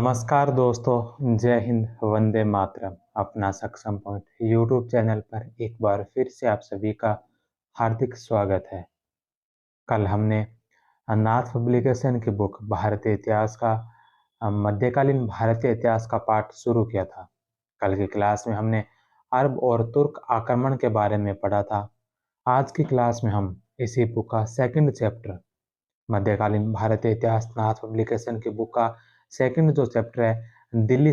नमस्कार दोस्तों, जय हिंद, वंदे मातरम। अपना सक्षम पॉइंट यूट्यूब चैनल पर एक बार फिर से आप सभी का हार्दिक स्वागत है। कल हमने नाथ पब्लिकेशन की बुक भारतीय इतिहास का मध्यकालीन भारतीय इतिहास का पाठ शुरू किया था। कल की क्लास में हमने अरब और तुर्क आक्रमण के बारे में पढ़ा था। आज की क्लास में हम इसी बुक का सेकंड चैप्टर, मध्यकालीन भारतीय इतिहास नाथ पब्लिकेशन की बुक का सेकंड जो चैप्टर है दिल्ली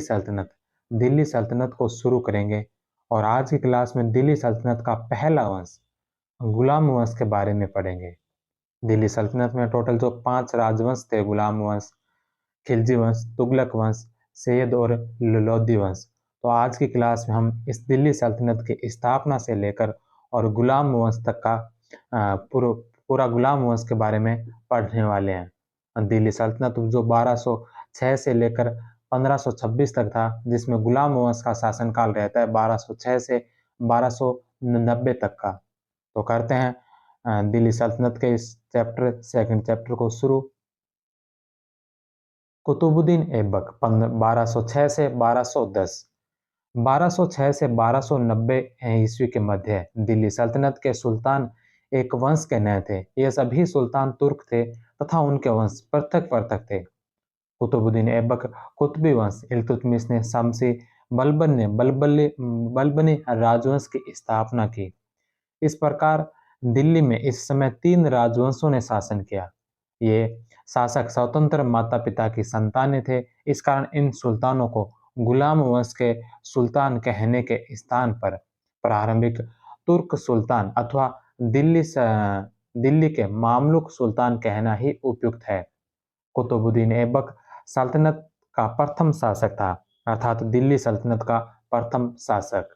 सल्तनत को शुरू करेंगे। और आज की क्लास में दिल्ली सल्तनत का पहला वंश गुलाम वंश के बारे में पढ़ेंगे। दिल्ली सल्तनत में टोटल जो 5 राजवंश थे, गुलाम वंश, खिलजी वंश, तुगलक वंश, सैयद और लोदी वंश। तो आज की क्लास में हम इस दिल्ली सल्तनत की स्थापना से लेकर और गुलाम वंश तक का पूरा गुलाम वंश के बारे में पढ़ने वाले हैं। दिल्ली सल्तनत जो 1206 से लेकर 1526 तक था, जिसमें गुलाम वंश का शासनकाल रहता है 1206 से 1290 तक का। तो करते हैं दिल्ली सल्तनत के इस सेकंड चैप्टर को शुरू। कुतुबुद्दीन ऐबक 1206 से 1210। 1206 से 1290 ईस्वी के मध्य दिल्ली सल्तनत के सुल्तान एक वंश के नए थे। ये सभी सुल्तान तुर्क थे तथा उनके वंश पृथक पृथक थे। कुतुबुद्दीन ऐबक कुतुबी वंश, इल्तुतमिश ने शमसी, बलबन ने बलबनी राजवंश की स्थापना की। इस प्रकार दिल्ली में इस समय 3 राजवंशों ने शासन किया। ये शासक स्वतंत्र माता पिता की संतानें थे। इस कारण इन सुल्तानों को गुलाम वंश के सुल्तान कहने के स्थान पर प्रारंभिक तुर्क सुल्तान अथवा दिल्ली के मामलुक सुल्तान कहना ही उपयुक्त है। कुतुबुद्दीन ऐबक सल्तनत का प्रथम शासक था, अर्थात दिल्ली सल्तनत का प्रथम शासक।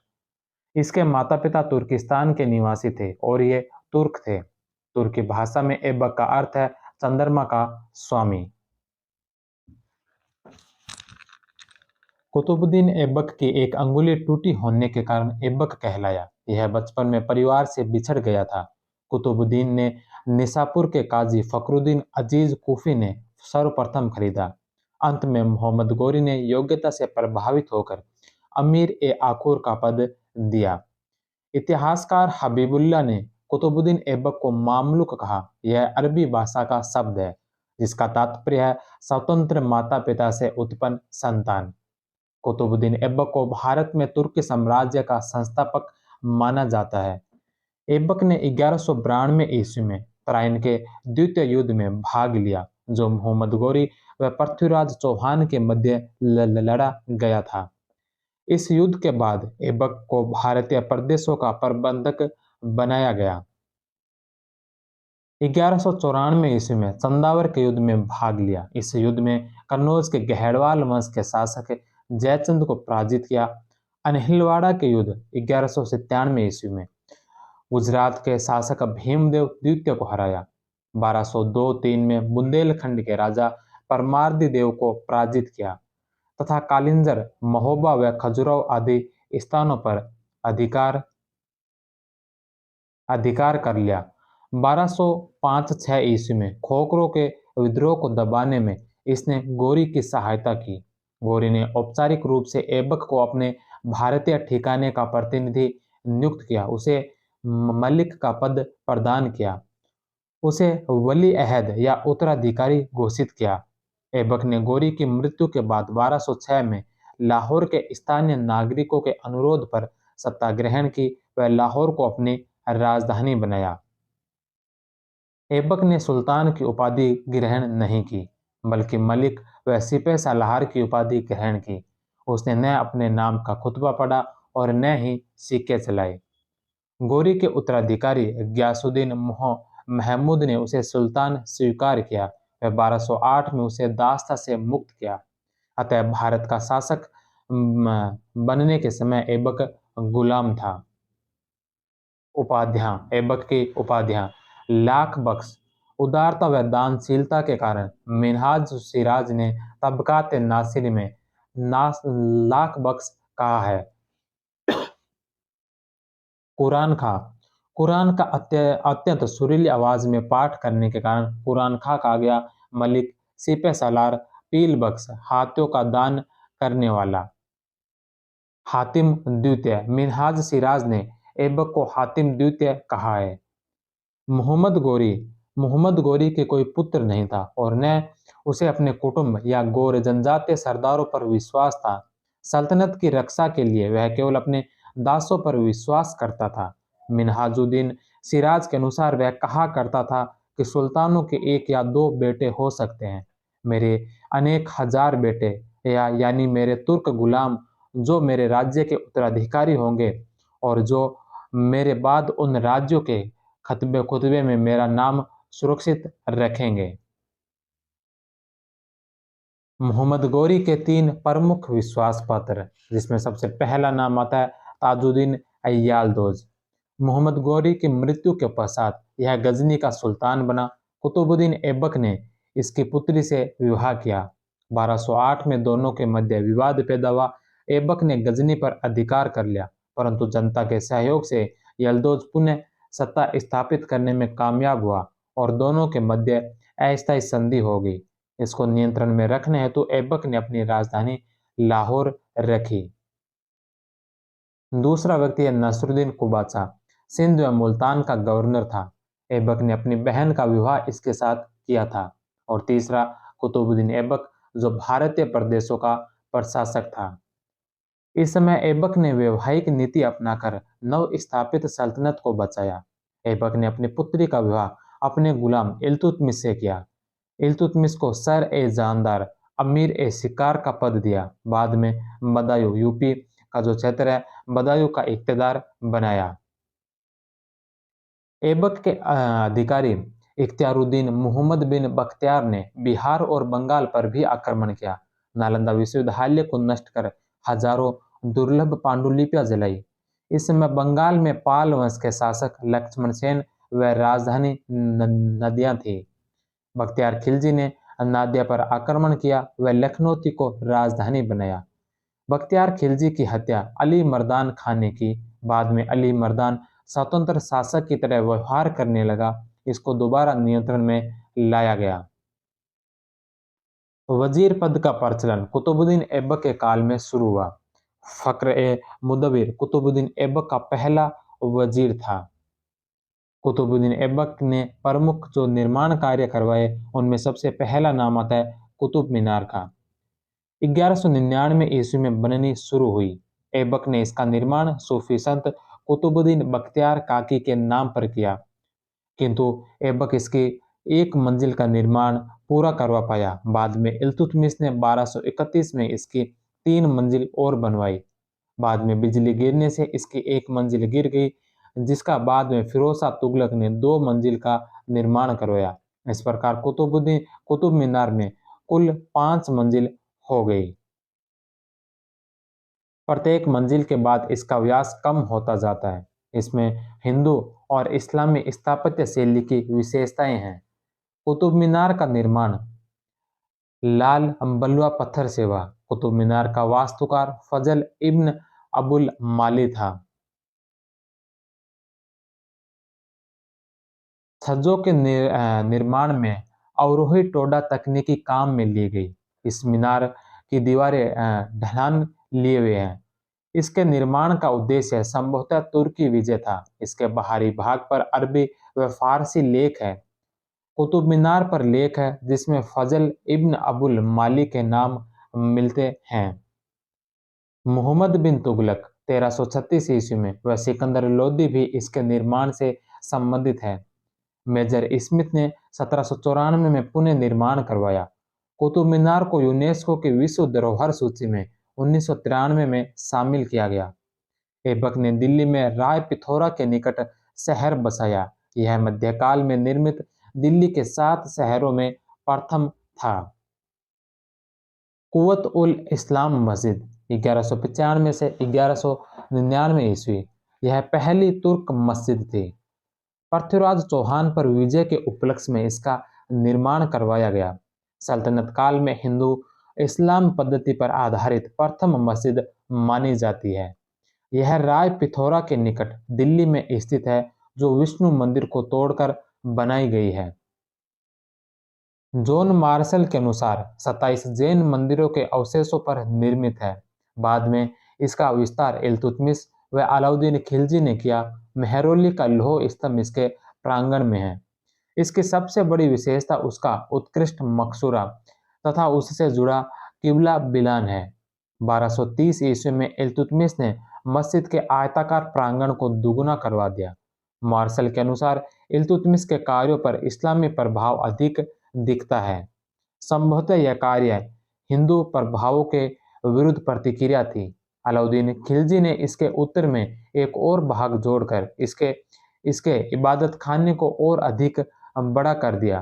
इसके माता पिता तुर्किस्तान के निवासी थे और ये तुर्क थे। तुर्की भाषा में ऐबक का अर्थ है चंद्रमा का स्वामी। कुतुबुद्दीन ऐबक की एक अंगुली टूटी होने के कारण ऐबक कहलाया। यह बचपन में परिवार से बिछड़ गया था। कुतुबुद्दीन ने निसापुर के काजी फखरुद्दीन अजीज कूफी ने सर्वप्रथम खरीदा। अंत में मोहम्मद गोरी ने योग्यता से प्रभावित होकर अमीर ए आखूर का पद दिया। इतिहासकार हबीबुल्लाह ने कुतुबुद्दीन ऐबक को मामलुक कहा। यह अरबी भाषा का शब्द है जिसका तात्पर्य है स्वतंत्र माता पिता से उत्पन्न संतान। कुतुबुद्दीन ऐबक को भारत में तुर्की साम्राज्य का संस्थापक माना जाता है। ऐबक ने 1192 ईस्वी में तराइन के द्वितीय युद्ध में भाग लिया, जो मोहम्मद गोरी व पृथ्वीराज चौहान के मध्य लड़ा गया था। इस युद्ध के बाद ऐबक को भारतीय प्रदेशों का प्रबंधक बनाया गया। 1194 ईस्वी में चंदावर के युद्ध में भाग लिया। इस युद्ध में कन्नौज के गहड़वाल वंश के शासक जयचंद को पराजित किया। अनहिलवाड़ा के युद्ध 1197 ईस्वी में गुजरात के शासक भीमदेव द्वितीय को हराया। 1202-3 में बुंदेलखंड के राजा परमार्दी देव को पराजित किया तथा कालिंजर, महोबा व खजुराहो आदि स्थानों पर अधिकार कर लिया। 1205-6 ईस्वी में खोखरों के विद्रोह को दबाने में इसने गोरी की सहायता की। गोरी ने औपचारिक रूप से ऐबक को अपने भारतीय ठिकाने का प्रतिनिधि नियुक्त किया, उसे मलिक का पद प्रदान किया, उसे वली अहद या उत्तराधिकारी घोषित किया। ऐबक ने गोरी की मृत्यु के बाद 1206 में लाहौर के स्थानीय नागरिकों के अनुरोध पर सत्ता ग्रहण की व लाहौर को अपनी राजधानी बनाया। ऐबक ने सुल्तान की उपाधि ग्रहण नहीं की, बल्कि मलिक व सिपह सालार की उपाधि ग्रहण की। उसने न अपने नाम का खुतबा पढ़ा और न ही सिक्के चलाए। गोरी के उत्तराधिकारी गयासुद्दीन महमूद ने उसे सुल्तान स्वीकार किया व 1208 में उसे दास्ता से मुक्त किया। अतः भारत का शासक बनने के समय ऐबक गुलाम था। उपाधियां, ऐबक की उपाधियां: लाख बख्श, उदारता व दानशीलता के कारण मिन्हाज सिराज ने तबकात नासिरी में लाख बख्श कहा है। कुरान खा, कुरान का अत्यंत सुरीली आवाज में पाठ करने के कारण कुरान खा कहा गया। मलिक, सिपह सालार, पील बख्श, हाथियों का दान करने वाला। हातिम द्वितीय, मिन्हाज सिराज ने ऐबक को हातिम द्वितीय कहा है। मोहम्मद गोरी, मोहम्मद गोरी के कोई पुत्र नहीं था और न उसे अपने कुटुंब या गोर जनजातीय सरदारों पर विश्वास था। सल्तनत की रक्षा के लिए वह केवल अपने दासों पर विश्वास करता था। मिन्हाजुद्दीन सिराज के अनुसार वह कहा करता था कि सुल्तानों के एक या दो बेटे हो सकते हैं, मेरे अनेक हजार बेटे या यानी मेरे तुर्क गुलाम जो मेरे राज्य के उत्तराधिकारी होंगे और जो मेरे बाद उन राज्यों के खतबे खुतबे में मेरा नाम सुरक्षित रखेंगे। मोहम्मद गौरी के तीन प्रमुख विश्वास पत्र, जिसमें सबसे पहला नाम आता है ताजुद्दीन अय्यालदोज। मोहम्मद गौरी की मृत्यु के पश्चात यह गजनी का सुल्तान बना। कुतुबुद्दीन ऐबक ने इसकी पुत्री से विवाह किया। 1208 में दोनों के मध्य विवाद पैदा हुआ। ऐबक ने गजनी पर अधिकार कर लिया, परंतु जनता के सहयोग से यल्दोज पुनः सत्ता स्थापित करने में कामयाब हुआ और दोनों के मध्य अस्थायी संधि हो गई। इसको नियंत्रण में रखने हेतु ऐबक ने अपनी राजधानी लाहौर रखी। दूसरा व्यक्ति है नसरुद्दीन कुबाचा, सिंध व मुल्तान का गवर्नर था। ऐबक ने अपनी बहन का विवाह इसके साथ किया था। और तीसरा कुतुबुद्दीन ऐबक, जो भारतीय प्रदेशों का प्रशासक था। इस समय ऐबक ने वैवाहिक नीति अपनाकर नव स्थापित सल्तनत को बचाया। ऐबक ने अपनी पुत्री का विवाह अपने गुलाम इल्तुतमिश से किया। इल्तुतमिश को सर ए जानदार, अमीर ए शिकार का पद दिया। बाद में बदायूं यूपी का जो क्षेत्र है, बदायूं का इख्तियार बनाया। ऐबक के अधिकारी इख्तियारुद्दीन मुहम्मद बिन बख्तियार ने बिहार और बंगाल पर भी आक्रमण किया। नालंदा विश्वविद्यालय को नष्ट कर हजारों दुर्लभ पांडुलिपियां जलाई। इस समय बंगाल में पाल वंश के शासक लक्ष्मण सेन व राजधानी नदियां थी। बख्तियार खिलजी ने नादिया पर आक्रमण किया व लखनऊ को राजधानी बनाया। बख्तियार खिलजी की हत्या अली मर्दान खान ने की। बाद में अली मर्दान स्वतंत्र शासक की तरह व्यवहार करने लगा। इसको दोबारा नियंत्रण में लाया गया। वजीर पद का प्रचलन कुतुबुद्दीन ऐबक के काल में शुरू हुआ। फक्र ए मुदव्विर कुतुबुद्दीन ऐबक का पहला वजीर था। कुतुबुद्दीन ऐबक ने प्रमुख जो निर्माण कार्य करवाए उनमें सबसे पहला नाम आता है कुतुब मीनार का। 1199 ईस्वी में बननी शुरू हुई। ऐबक ने इसका निर्माण सूफी संत कुतुबुद्दीन बख्तियार काकी के नाम पर किया, किंतु ऐबक इसकी एक मंजिल का निर्माण पूरा करवा पाया। बाद में इल्तुतमिश ने 1231 में इसकी 3 मंजिल और बनवाई। बाद में बिजली गिरने से इसकी एक मंजिल गिर गई, जिसका बाद में फिरोज शाह तुगलक ने 2 मंजिल का निर्माण करवाया। इस प्रकार कुतुब मीनार में कुल 5 मंजिल हो गई। प्रत्येक मंजिल के बाद इसका व्यास कम होता जाता है। इसमें हिंदू और इस्लामी स्थापत्य शैली की विशेषताएं हैं। कुतुब मीनार का निर्माण लाल बलुआ पत्थर से हुआ। कुतुब मीनार का वास्तुकार फजल इब्न अबुल माली था। छज्जों के निर्माण में अवरोही टोडा तकनीकी काम में ली गई। इस मीनार की दीवारें ढलान लिए हुए हैं। इसके निर्माण का उद्देश्य संभवतः तुर्की विजय था। इसके बाहरी भाग पर अरबी व फारसी लेख है। कुतुब मीनार पर लेख है जिसमें फजल इब्न अबुल माली के नाम मिलते हैं। मोहम्मद बिन तुगलक 1336 ईस्वी में व सिकंदर लोदी भी इसके निर्माण से संबंधित है। मेजर स्मिथ ने 1794 में पुनः निर्माण करवाया। कुतुब मीनार को यूनेस्को की विश्व धरोहर सूची में 1993 में शामिल किया गया। ऐबक ने दिल्ली में राय पिथौरा के निकट शहर बसाया। यह मध्यकाल में निर्मित दिल्ली के 7 शहरों में प्रथम था। कुवत उल इस्लाम मस्जिद 1195 से 1199 ईस्वी, यह पहली तुर्क मस्जिद थी। पृथ्वीराज चौहान पर विजय के उपलक्ष्य में इसका निर्माण करवाया गया। सल्तनत काल में हिंदू इस्लाम पद्धति पर आधारित प्रथम मस्जिद मानी जाती है। यह राय पिथौरा के निकट दिल्ली में स्थित है, जो विष्णु मंदिर को तोड़कर बनाई गई है। जॉन मार्शल के अनुसार 27 जैन मंदिरों के अवशेषों पर निर्मित है। बाद में इसका विस्तार इल्तुतमिश व अलाउद्दीन खिलजी ने किया। मेहरौली का लौह स्तंभ इसके प्रांगण में है। इसकी सबसे बड़ी विशेषता उसका उत्कृष्ट मकसूरा तथा उससे जुड़ा किबला बिलान है। 1230 ईस्वी में इल्तुतमिश ने मस्जिद के आयताकार प्रांगण को दुगुना करवा दिया। मार्शल के अनुसार इल्तुतमिश के कार्यों पर इस्लामी प्रभाव अधिक दिखता है। संभवतः यह कार्य हिंदू प्रभावों के विरुद्ध प्रतिक्रिया थी। अलाउद्दीन खिलजी ने इसके उत्तर में एक और भाग जोड़कर इसके इसके इबादत खाने को और अधिक बड़ा कर दिया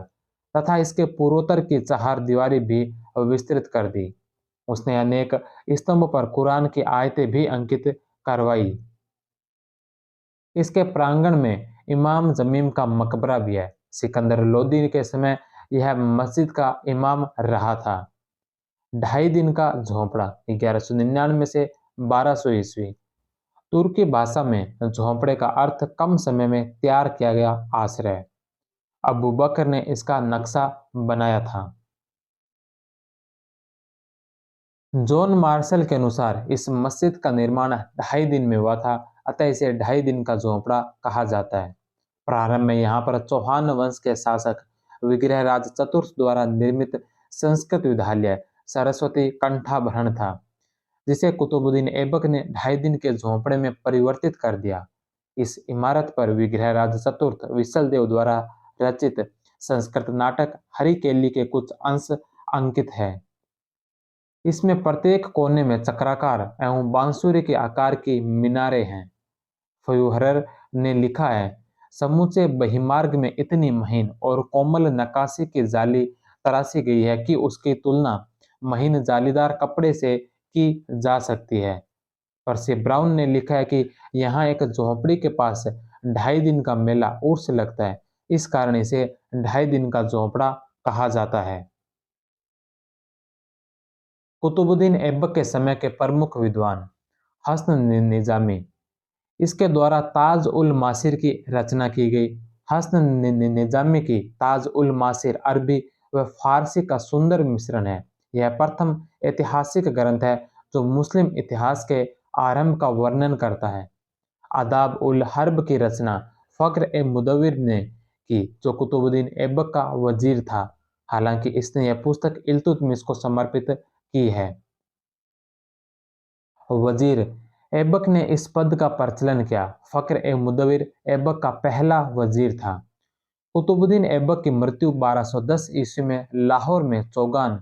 तथा इसके पूर्वोत्तर की चार दीवारी भी विस्तृत कर दी। उसने अनेक स्तंभ पर कुरान की आयतें भी अंकित करवाई। इसके प्रांगण में इमाम जमीम का मकबरा भी है। सिकंदर लोदी के समय यह मस्जिद का इमाम रहा था। 2.5 दिन का झोंपड़ा 1199 से 1200 ईस्वी। तुर्की भाषा में झोंपड़े का अर्थ कम समय में तैयार किया गया आश्रय। अबू बकर ने इसका नक्शा बनाया था। जॉन मार्शल के अनुसार इस मस्जिद का निर्माण 2.5 दिन में हुआ था, अतः इसे 2.5 दिन का झोंपड़ा कहा जाता है। प्रारंभ में यहाँ पर चौहान वंश के शासक विग्रहराज चतुर्थ द्वारा निर्मित संस्कृत विद्यालय सरस्वती कंठाभरण था, जिसे कुतुबुद्दीन ऐबक ने 2.5 दिन के झोंपड़े में परिवर्तित कर दिया। इस इमारत पर विग्रहराज चतुर्थ विशलदेव द्वारा रचित संस्कृत नाटक हरिकेली के कुछ अंश अंकित है। इसमें प्रत्येक कोने में चक्राकार एवं बांसुरी के आकार की मीनारें हैं। फ्यूहरर ने लिखा है, समूचे बहिर्मार्ग में इतनी महीन और कोमल नक्काशी की जाली तराशी गई है कि उसकी तुलना महीन जालीदार कपड़े से की जा सकती है। पर्सी ब्राउन ने लिखा है कि यहाँ एक झोपड़ी के पास 2.5 दिन का मेला उर्स लगता है, इस कारण इसे 2.5 दिन का झोपड़ा कहा जाता है। कुतुबुद्दीन ऐबक के समय के प्रमुख विद्वान हसन निजामी, इसके द्वारा ताज उल मासिर की रचना की गई। हसन निजामी की ताज उल मासिर अरबी व फारसी का सुंदर मिश्रण है। यह प्रथम ऐतिहासिक ग्रंथ है जो मुस्लिम इतिहास के आरंभ का वर्णन करता है। आदाब उल हर्ब की रचना फक्र ए मुदव्विर ने की, जो कुतुबुद्दीन ऐबक का वजीर था। हालांकि इसने यह पुस्तक इल्तुतमिश को समर्पित की है। वजीर ऐबक ने इस पद का प्रचलन किया। फक्र ए मुदव्विर ऐबक का पहला वजीर था। कुतुबुद्दीन ऐबक की मृत्यु 1210 ईस्वी में लाहौर में चौगान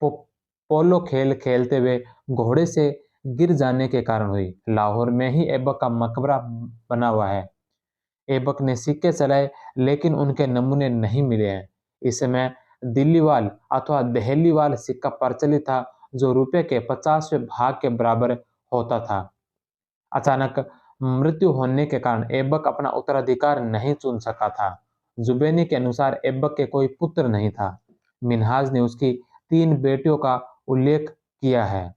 पोलो खेल खेलते हुए घोड़े से गिर जाने के कारण हुई। लाहौर में ही ऐबक का मकबरा बना हुआ है। ऐबक ने सिक्के चलाए लेकिन उनके नमूने नहीं मिले हैं। इस समय दिल्लीवाल अथवा दहलीवाल सिक्का प्रचलित था, जो रुपये के 50वें भाग के बराबर होता था। अचानक मृत्यु होने के कारण ऐबक अपना उत्तराधिकार नहीं चुन सका था। जुबैनी के अनुसार ऐबक के कोई पुत्र नहीं था। मिन्हाज ने उसकी 3 बेटियों का उल्लेख किया है।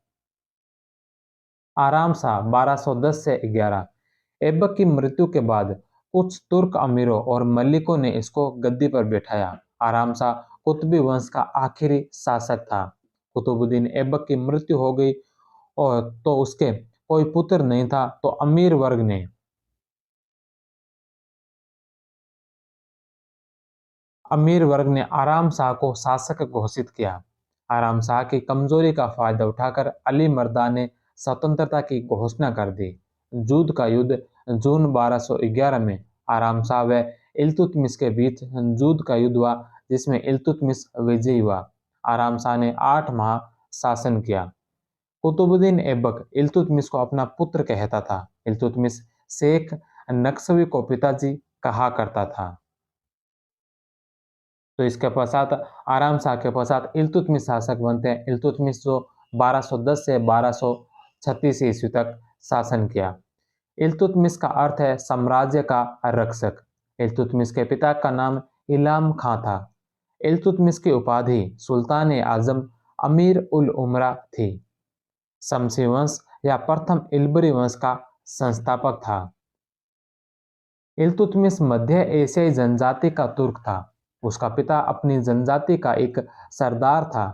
आराम शाह 1210 से 11। ऐबक की मृत्यु के बाद कुछ तुर्क अमीरों और मलिकों ने इसको गद्दी पर बैठाया। आराम शाह कुतुबी वंश का आखिरी शासक था। कुतुबुद्दीन ऐबक की मृत्यु हो गई और तो उसके कोई पुत्र नहीं था, तो अमीर वर्ग ने आराम शाह को शासक घोषित किया। आराम शाह की कमजोरी का फायदा उठाकर अली मर्दा ने स्वतंत्रता की घोषणा कर दी। जूद का युद्ध जून 1211 में आराम शाह व इल्तुतमिश के बीच जूद का युद्ध हुआ, जिसमें इल्तुतमिश विजयी हुआ। आराम शाह ने 8 माह शासन किया। कुतुबुद्दीन ऐबक इल्तुतमिश को अपना पुत्र कहता था। इल्तुतमिश शेख नक्शवी को पिताजी कहा करता था। तो इसके पश्चात आराम शाह के पश्चात इल्तुतमिश शासक बनते हैं। इल्तुतमिश जो 1210 से 1236 ईस्वी तक शासन किया। इल्तुतमिश का अर्थ है साम्राज्य का रक्षक। इल्तुतमिश के पिता का नाम इलाम खां था। इल्तुतमिश की उपाधि सुल्तान ए आजम अमीर उल उमरा थी। शमसी वंश या प्रथम इल्बरी वंश का संस्थापक था। इल्तुतमिश मध्य एशियाई जनजाति का तुर्क था। उसका पिता अपनी जनजाति का एक सरदार था,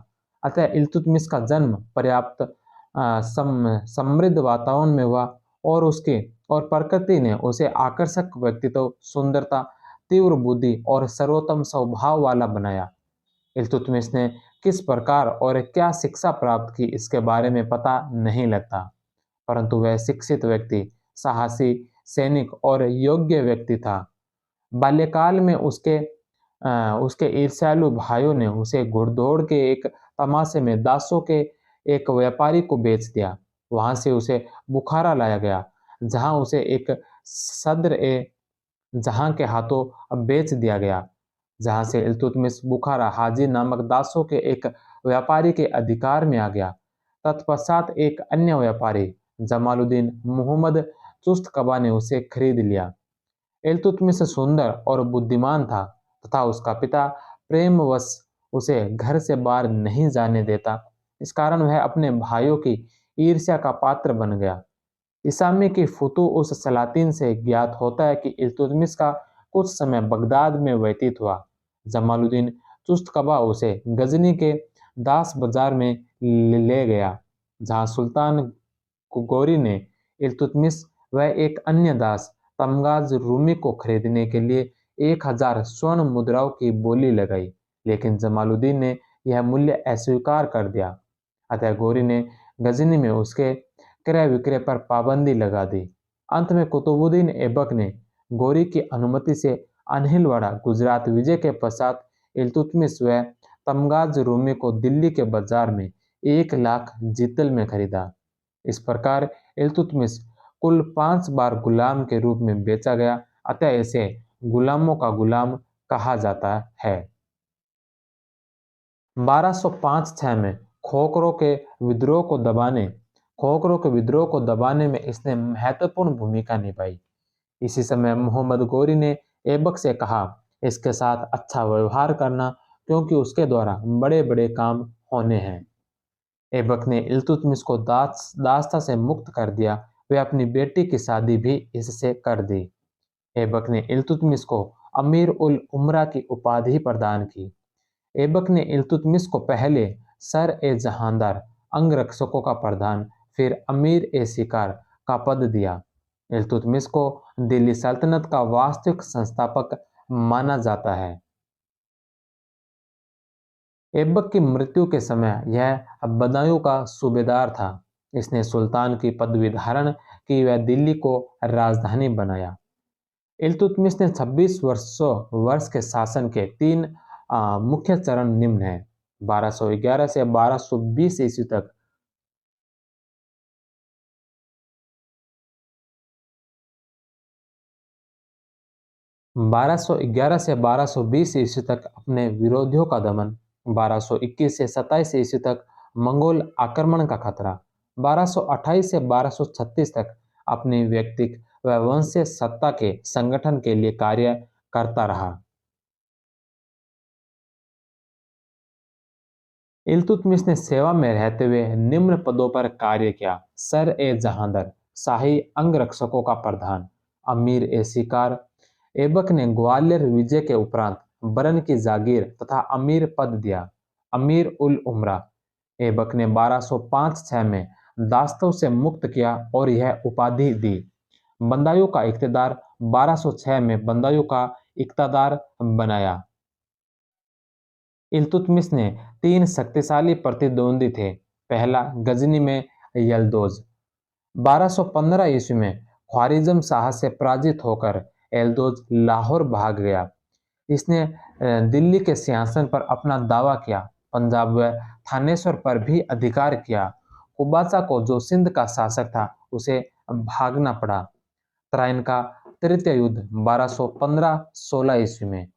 अतः इल्तुतमिश का जन्म पर्याप्त समृद्ध वातावरण में हुआ और उसके और प्रकृति ने उसे आकर्षक व्यक्तित्व, सुंदरता, तीव्र बुद्धि और सर्वोत्तम स्वभाव वाला बनाया। इल्तुतमिश ने किस प्रकार और क्या शिक्षा प्राप्त की इसके बारे में पता नहीं लगता, परंतु वह शिक्षित व्यक्ति, साहसी सैनिक और योग्य व्यक्ति था। बाल्यकाल में उसके ईर्ष्यालु भाइयों ने उसे घुड़दौड़ के एक तमाशे में दासों के एक व्यापारी को बेच दिया। वहां से उसे बुखारा लाया गया, जहां उसे एक सद्र ए जहां के हाथों बेच दिया गया, जहां से इल्तुतमिश बुखारा हाजी नामक दासों के एक व्यापारी के अधिकार में आ गया। तत्पश्चात एक अन्य व्यापारी जमालुद्दीन मुहम्मद चुस्त कबा ने उसे खरीद लिया। इल्तुतमिश सुंदर और बुद्धिमान था तथा उसका पिता प्रेमवश उसे घर से बाहर नहीं जाने देता। इस कारण वह अपने भाइयों की ईर्ष्या का पात्र बन गया। इसामी की फुतू उस सलातीन से ज्ञात होता है कि इल्तुतमिश का कुछ समय बगदाद में व्यतीत हुआ। जमालुद्दीन चुस्तकबा उसे गजनी के दास बाजार में ले गया, जहां सुल्तान गोरी ने इल्तुतमिश व एक अन्य दास तमगाज रूमी को खरीदने के लिए 1000 स्वर्ण मुद्राओं की बोली लगाई, लेकिन जमालुद्दीन ने यह मूल्य अस्वीकार कर दिया। अतः गोरी ने गजनी में उसके क्रय विक्रय पर पाबंदी लगा दी। अंत में कुतुबुद्दीन ऐबक ने गोरी की अनुमति से अनिलवाड़ा गुजरात विजय के पश्चात इल्तुतमिश व तमगाज रूमी को दिल्ली के बाजार में 1 लाख जितल में खरीदा। इस प्रकार इल्तुतमिश कुल 5 बार गुलाम के रूप में बेचा गया, अतः इसे गुलामों का गुलाम कहा जाता है। 1205-6 में खोखरों के विद्रोह को दबाने में इसने महत्वपूर्ण भूमिका निभाई। इसी समय मोहम्मद गोरी ने ऐबक से कहा इसके साथ अच्छा व्यवहार करना, क्योंकि उसके द्वारा बड़े बड़े काम होने हैं। ऐबक ने इल्तुतमिश को दास्ता से मुक्त कर दिया। वे अपनी बेटी की शादी भी इससे कर दी। ऐबक ने इल्तुतमिश को अमीर उल उमरा की उपाधि प्रदान की। ऐबक ने इल्तुतमिश को पहले सर ए जहांदार अंगरक्षकों का प्रधान, फिर अमीर ए शिकार का पद दिया। इल्तुतमिश को दिल्ली सल्तनत का वास्तविक संस्थापक माना जाता है। ऐबक की मृत्यु के समय यह बदायूं का सूबेदार था। इसने सुल्तान की पदवी धारण की व दिल्ली को राजधानी बनाया। इल्तुतमिश ने 26 वर्ष के शासन के 3 मुख्य चरण निम्न हैं। 1211 से 1220 ईस्वी तक 1211 से 1220 ईस्वी तक अपने विरोधियों का दमन, 1221 से 27 ईस्वी तक मंगोल आक्रमण का खतरा, 1228 से 1236 तक अपनी व्यक्तिक व वंशीय सत्ता के संगठन के लिए कार्य करता रहा। इल्तुतमिश ने सेवा में रहते हुए निम्न पदों पर कार्य किया: सर ए जहांदर, शाही अंगरक्षकों का प्रधान, अमीर ए शिकार। ऐबक ने ग्वालियर विजय के उपरांत बरन की जागीर तथा अमीर पद दिया। अमीर उल उमरा ऐबक ने 1205-6 में दास्तों से मुक्त किया और यह उपाधि दी। बंदायूं का इख्तियार 1206 में बंदायूं का इख्तियार बनाया। इल्तुतमिश ने 3 शक्तिशाली प्रतिद्वंदी थे। पहला गजनी में यल्दोज, 1215 ईस्वी में ख्वारिज़म शाह से पराजित होकर यल्दोज लाहौर भाग गया। इसने दिल्ली के सिंहासन पर अपना दावा किया। पंजाब व थानेश्वर पर भी अधिकार किया। कुबाचा को, जो सिंध का शासक था, उसे भागना पड़ा। तराइन का तृतीय युद्ध 1215-16 ईस्वी में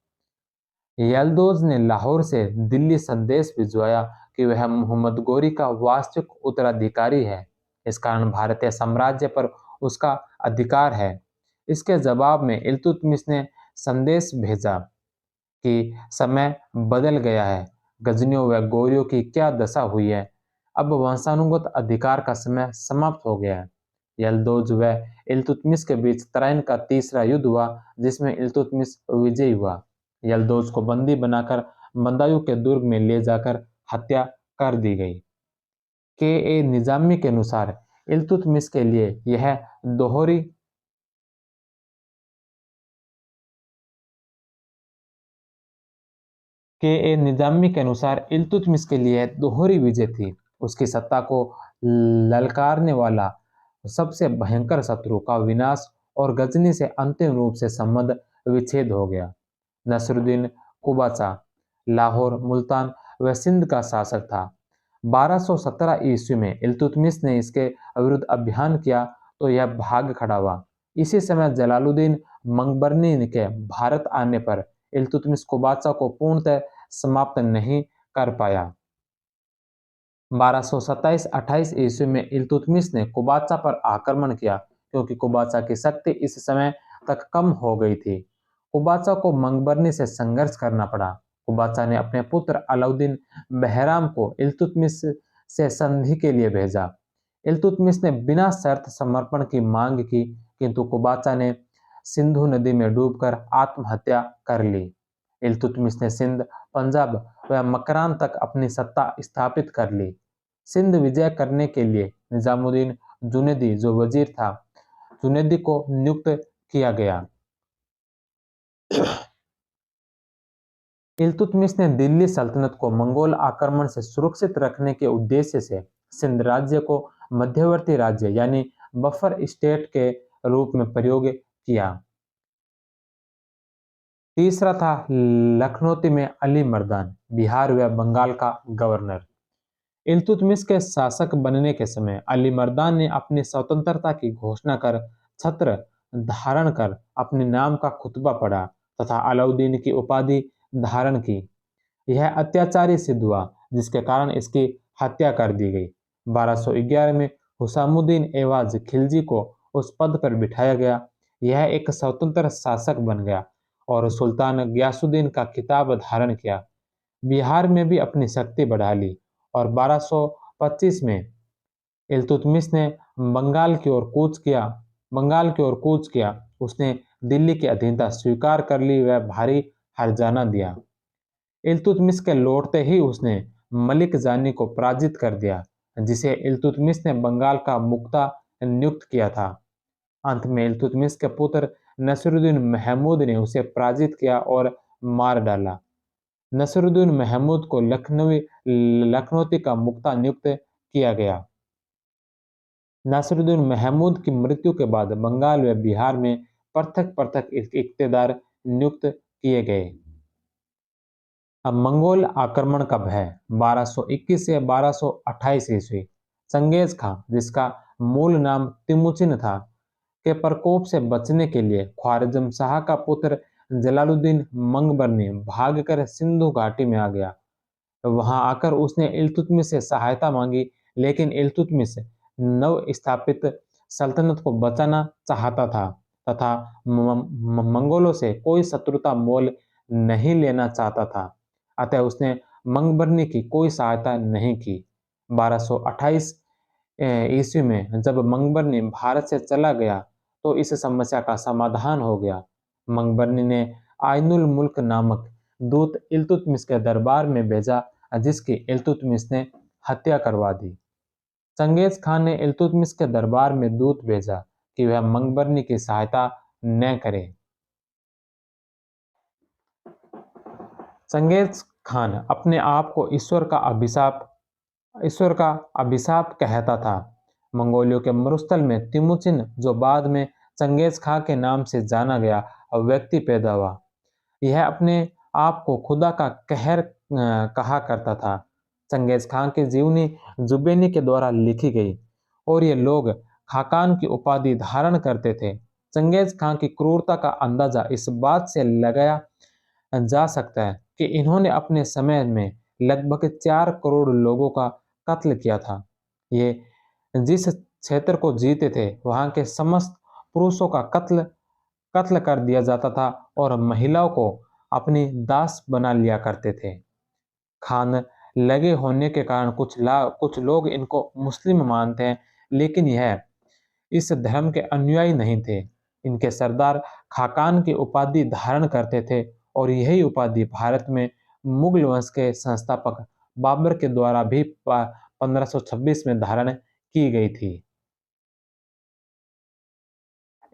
यल्दोज ने लाहौर से दिल्ली संदेश भिजवाया कि वह मोहम्मद गोरी का वास्तविक उत्तराधिकारी है, इस कारण भारतीय साम्राज्य पर उसका अधिकार है। इसके जवाब में इल्तुतमिश ने संदेश भेजा कि समय बदल गया है, गजनियों व गोरियों की क्या दशा हुई है, अब वंशानुगत अधिकार का समय समाप्त हो गया है। यल्दोज व इल्तुतमिश के बीच तराइन का तीसरा युद्ध हुआ, जिसमें इल्तुतमिश विजयी हुआ। यल्दौज को बंदी बनाकर बदायूं के दुर्ग में ले जाकर हत्या कर दी गई। के ए निजामी के अनुसार इल्तुतमिश के लिए यह दोहरी के ए निजामी के अनुसार इल्तुतमिश के लिए दोहरी विजय थी। उसकी सत्ता को ललकारने वाला सबसे भयंकर शत्रु का विनाश और गजनी से अंतिम रूप से संबंध विच्छेद हो गया। नसरुद्दीन कुबाचा लाहौर, मुल्तान व सिंध का शासक था। 1217 ईस्वी में इल्तुतमिश ने इसके विरुद्ध अभियान किया तो यह भाग खड़ा हुआ। इसी समय जलालुद्दीन मंगबरनी के भारत आने पर इल्तुतमिश कुबाचा को पूर्णतः समाप्त नहीं कर पाया। 1227-28 ईस्वी में इल्तुतमिश ने कुबाचा पर आक्रमण किया क्योंकि कुबाचा की शक्ति इस समय तक कम हो गई थी। कुबाचा को मंगबरनी से संघर्ष करना पड़ा। कुबाचा ने अपने पुत्र अलाउद्दीन बहराम को इल्तुतमिश से संधि के लिए भेजा। इल्तुतमिश ने बिना शर्त समर्पण की मांग की, किंतु कुबाचा ने सिंधु नदी में डूबकर आत्महत्या कर ली। इल्तुतमिश ने सिंध, पंजाब व मकरान तक अपनी सत्ता स्थापित कर ली। सिंध विजय करने के लिए निजामुद्दीन जुनैदी जो वजीर था, जुनैदी को नियुक्त किया गया। इल्तुतमिश ने दिल्ली सल्तनत को मंगोल आक्रमण से सुरक्षित रखने के उद्देश्य से सिंध राज्य को मध्यवर्ती राज्य यानी बफर स्टेट के रूप में प्रयोग किया। तीसरा था लखनौती में अली मर्दान, बिहार व बंगाल का गवर्नर। इल्तुतमिश के शासक बनने के समय अली मर्दान ने अपनी स्वतंत्रता की घोषणा कर छत्र धारण कर अपने नाम का खुतबा पढ़ा तथा अलाउद्दीन की उपाधि धारण की। यह अत्याचारी सिद्ध हुआ, जिसके कारण इसकी हत्या कर दी गई। 1211 में हुसामुद्दीन एवाज खिलजी को उस पद पर बिठाया गया। यह एक स्वतंत्र शासक बन गया और सुल्तान गयासुद्दीन का खिताब धारण किया। बिहार में भी अपनी शक्ति बढ़ा ली और 1225 में इल्तुतमिश ने बंगाल की ओर कूच किया। उसने दिल्ली की अधीनता स्वीकार कर ली व भारी हर्जाना दिया। इल्तुतमिश के लौटते ही उसने मलिक जानी को पराजित कर दिया, जिसे इल्तुतमिश ने बंगाल का मुक्ता नियुक्त किया था। अंत में इल्तुतमिश के पुत्र नसरुद्दीन महमूद ने उसे पराजित किया और मार डाला। नसरुद्दीन महमूद को लखनौती का मुक्ता नियुक्त किया गया। नासिरुद्दीन महमूद की मृत्यु के बाद बंगाल व बिहार में पृथक पृथक इख्तियार नियुक्त किए गए। अब मंगोल आक्रमण कब है? 1221 से 1228 ईस्वी। चंगेज खां, जिसका मूल नाम तिमुचिन था, के प्रकोप से बचने के लिए ख्वारिज़म शाह का पुत्र जलालुद्दीन मंगबरनी भागकर सिंधु घाटी में आ गया। वहां आकर उसने इल्तुतमिश से सहायता मांगी, लेकिन इल्तुतमिश नव स्थापित सल्तनत को बचाना चाहता था तथा मंगोलों से कोई शत्रुता मोल नहीं लेना चाहता था। अतः उसने मंगबरनी की कोई सहायता नहीं की। 1228 ईस्वी में जब मंगबरनी भारत से चला गया तो इस समस्या का समाधान हो गया। मंगबरनी ने आइनुल मुल्क नामक दूत इल्तुतमिश के दरबार में भेजा, जिसकी इल्तुतमिश ने हत्या करवा दी। चंगेज खान ने इल्तुतमिश के दरबार में दूत भेजा कि वह मंगबरनी की सहायता न करे। चंगेज खान अपने आप को ईश्वर का अभिशाप कहता था। मंगोलियों के मरुस्थल में तिमुचिन, जो बाद में चंगेज खान के नाम से जाना गया, व्यक्ति पैदा हुआ। यह अपने आप को खुदा का कहर कहा करता था। चंगेज खान की जीवनी जुबैनी के द्वारा लिखी गई और ये लोग खाकान की उपाधि धारण करते थे। चंगेज खान की क्रूरता का अंदाजा इस बात से लगाया जा सकता है कि इन्होंने अपने समय में लगभग 4 करोड़ लोगों का कत्ल किया था। ये जिस क्षेत्र को जीते थे वहां के समस्त पुरुषों का कत्ल कर दिया जाता था और महिलाओं को अपनी दास बना लिया करते थे। खान लगे होने के कारण कुछ लोग इनको मुस्लिम मानते हैं, लेकिन यह इस धर्म के अनुयायी नहीं थे। इनके सरदार खाकान की उपाधि धारण करते थे और यही उपाधि भारत में मुगल वंश के संस्थापक बाबर के द्वारा भी 1526 में धारण की गई थी।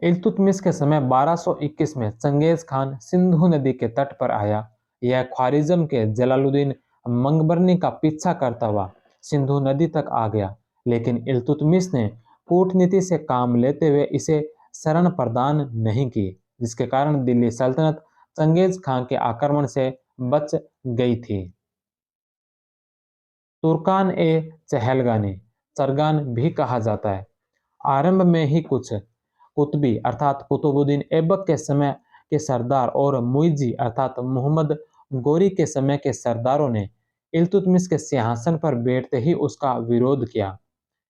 इल्तुतमिश के समय 1221 में चंगेज खान सिंधु नदी के तट पर आया। यह ख्वारिज्म के जलालुद्दीन मंगबरनी का पीछा करता हुआ सिंधु नदी तक आ गया, लेकिन इल्तुतमिश ने कूटनीति से काम लेते हुए इसे शरण प्रदान नहीं की, जिसके कारण दिल्ली सल्तनत चंगेज खान के आक्रमण से बच गई थी। तुर्कान ए चहलगानी चरगान भी कहा जाता है। आरंभ में ही कुछ कुतुबी अर्थात कुतुबुद्दीन ऐबक के समय के सरदार और मुइजी अर्थात मोहम्मद गोरी के समय के सरदारों ने इल्तुतमिश के सिंहासन पर बैठते ही उसका विरोध किया।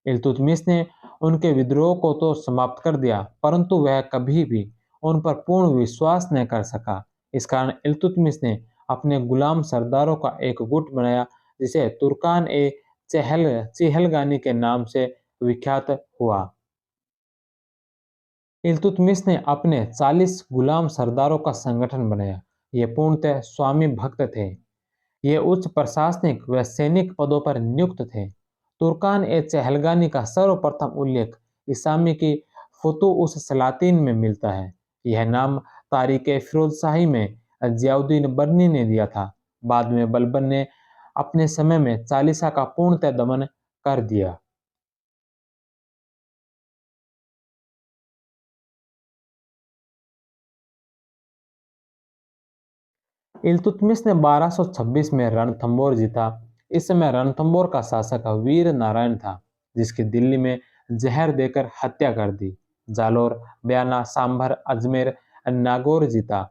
इल्तुतमिश ने उनके विद्रोह को तो समाप्त कर दिया, परंतु वह कभी भी उन पर पूर्ण विश्वास नहीं कर सका। इस कारण इल्तुतमिश ने अपने गुलाम सरदारों का एक गुट बनाया, जिसे तुर्कान ए चहलगानी के नाम से विख्यात हुआ। इल्तुतमिश ने अपने 40 गुलाम सरदारों का संगठन बनाया। ये पूर्णतः स्वामी भक्त थे। ये उच्च प्रशासनिक व सैनिक पदों पर नियुक्त थे। तुर्कान ए चहलगानी का सर्वप्रथम उल्लेख इसामी की फुतुह उस सलातीन में मिलता है। यह नाम तारीख फिरोज शाही में जियाउद्दीन बर्नी ने दिया था। बाद में बलबन ने अपने समय में चालीसा का पूर्णतः दमन कर दिया। इल्तुतमिश ने 1226 में रणथंबोर जीता। इस समय रणथंबोर का शासक वीर नारायण था, जिसकी दिल्ली में जहर देकर हत्या कर दी। जालोर, बयाना, सांभर, अजमेर, नागौर जीता।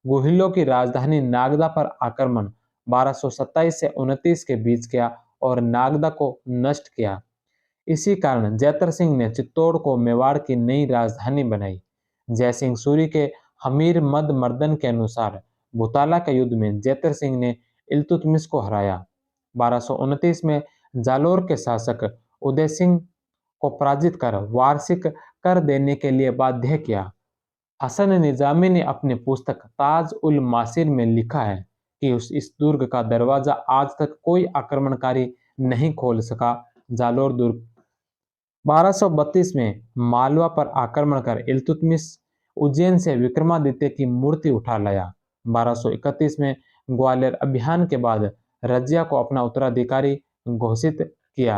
गुहिलों की राजधानी नागदा पर आक्रमण 1227 से 29 के बीच किया और नागदा को नष्ट किया। इसी कारण जैतर सिंह ने चित्तौड़ को मेवाड़ की नई राजधानी बनाई। जयसिंह सूरी के हमीर मद मर्दन के अनुसार भुताला के युद्ध में जैतर सिंह ने इल्तुतमिश को हराया। 1229 में जालोर के शासक उदय सिंह को पराजित कर वार्षिक कर देने के लिए बाध्य किया। हसन निजामी ने अपनी पुस्तक ताज उल मासिर में लिखा है कि इस दुर्ग का दरवाजा आज तक कोई आक्रमणकारी नहीं खोल सका। जालोर दुर्ग 1232 में मालवा पर आक्रमण कर इल्तुतमिश उज्जैन से विक्रमादित्य की मूर्ति उठा लाया। 1231 में ग्वालियर अभियान के बाद रजिया को अपना उत्तराधिकारी घोषित किया।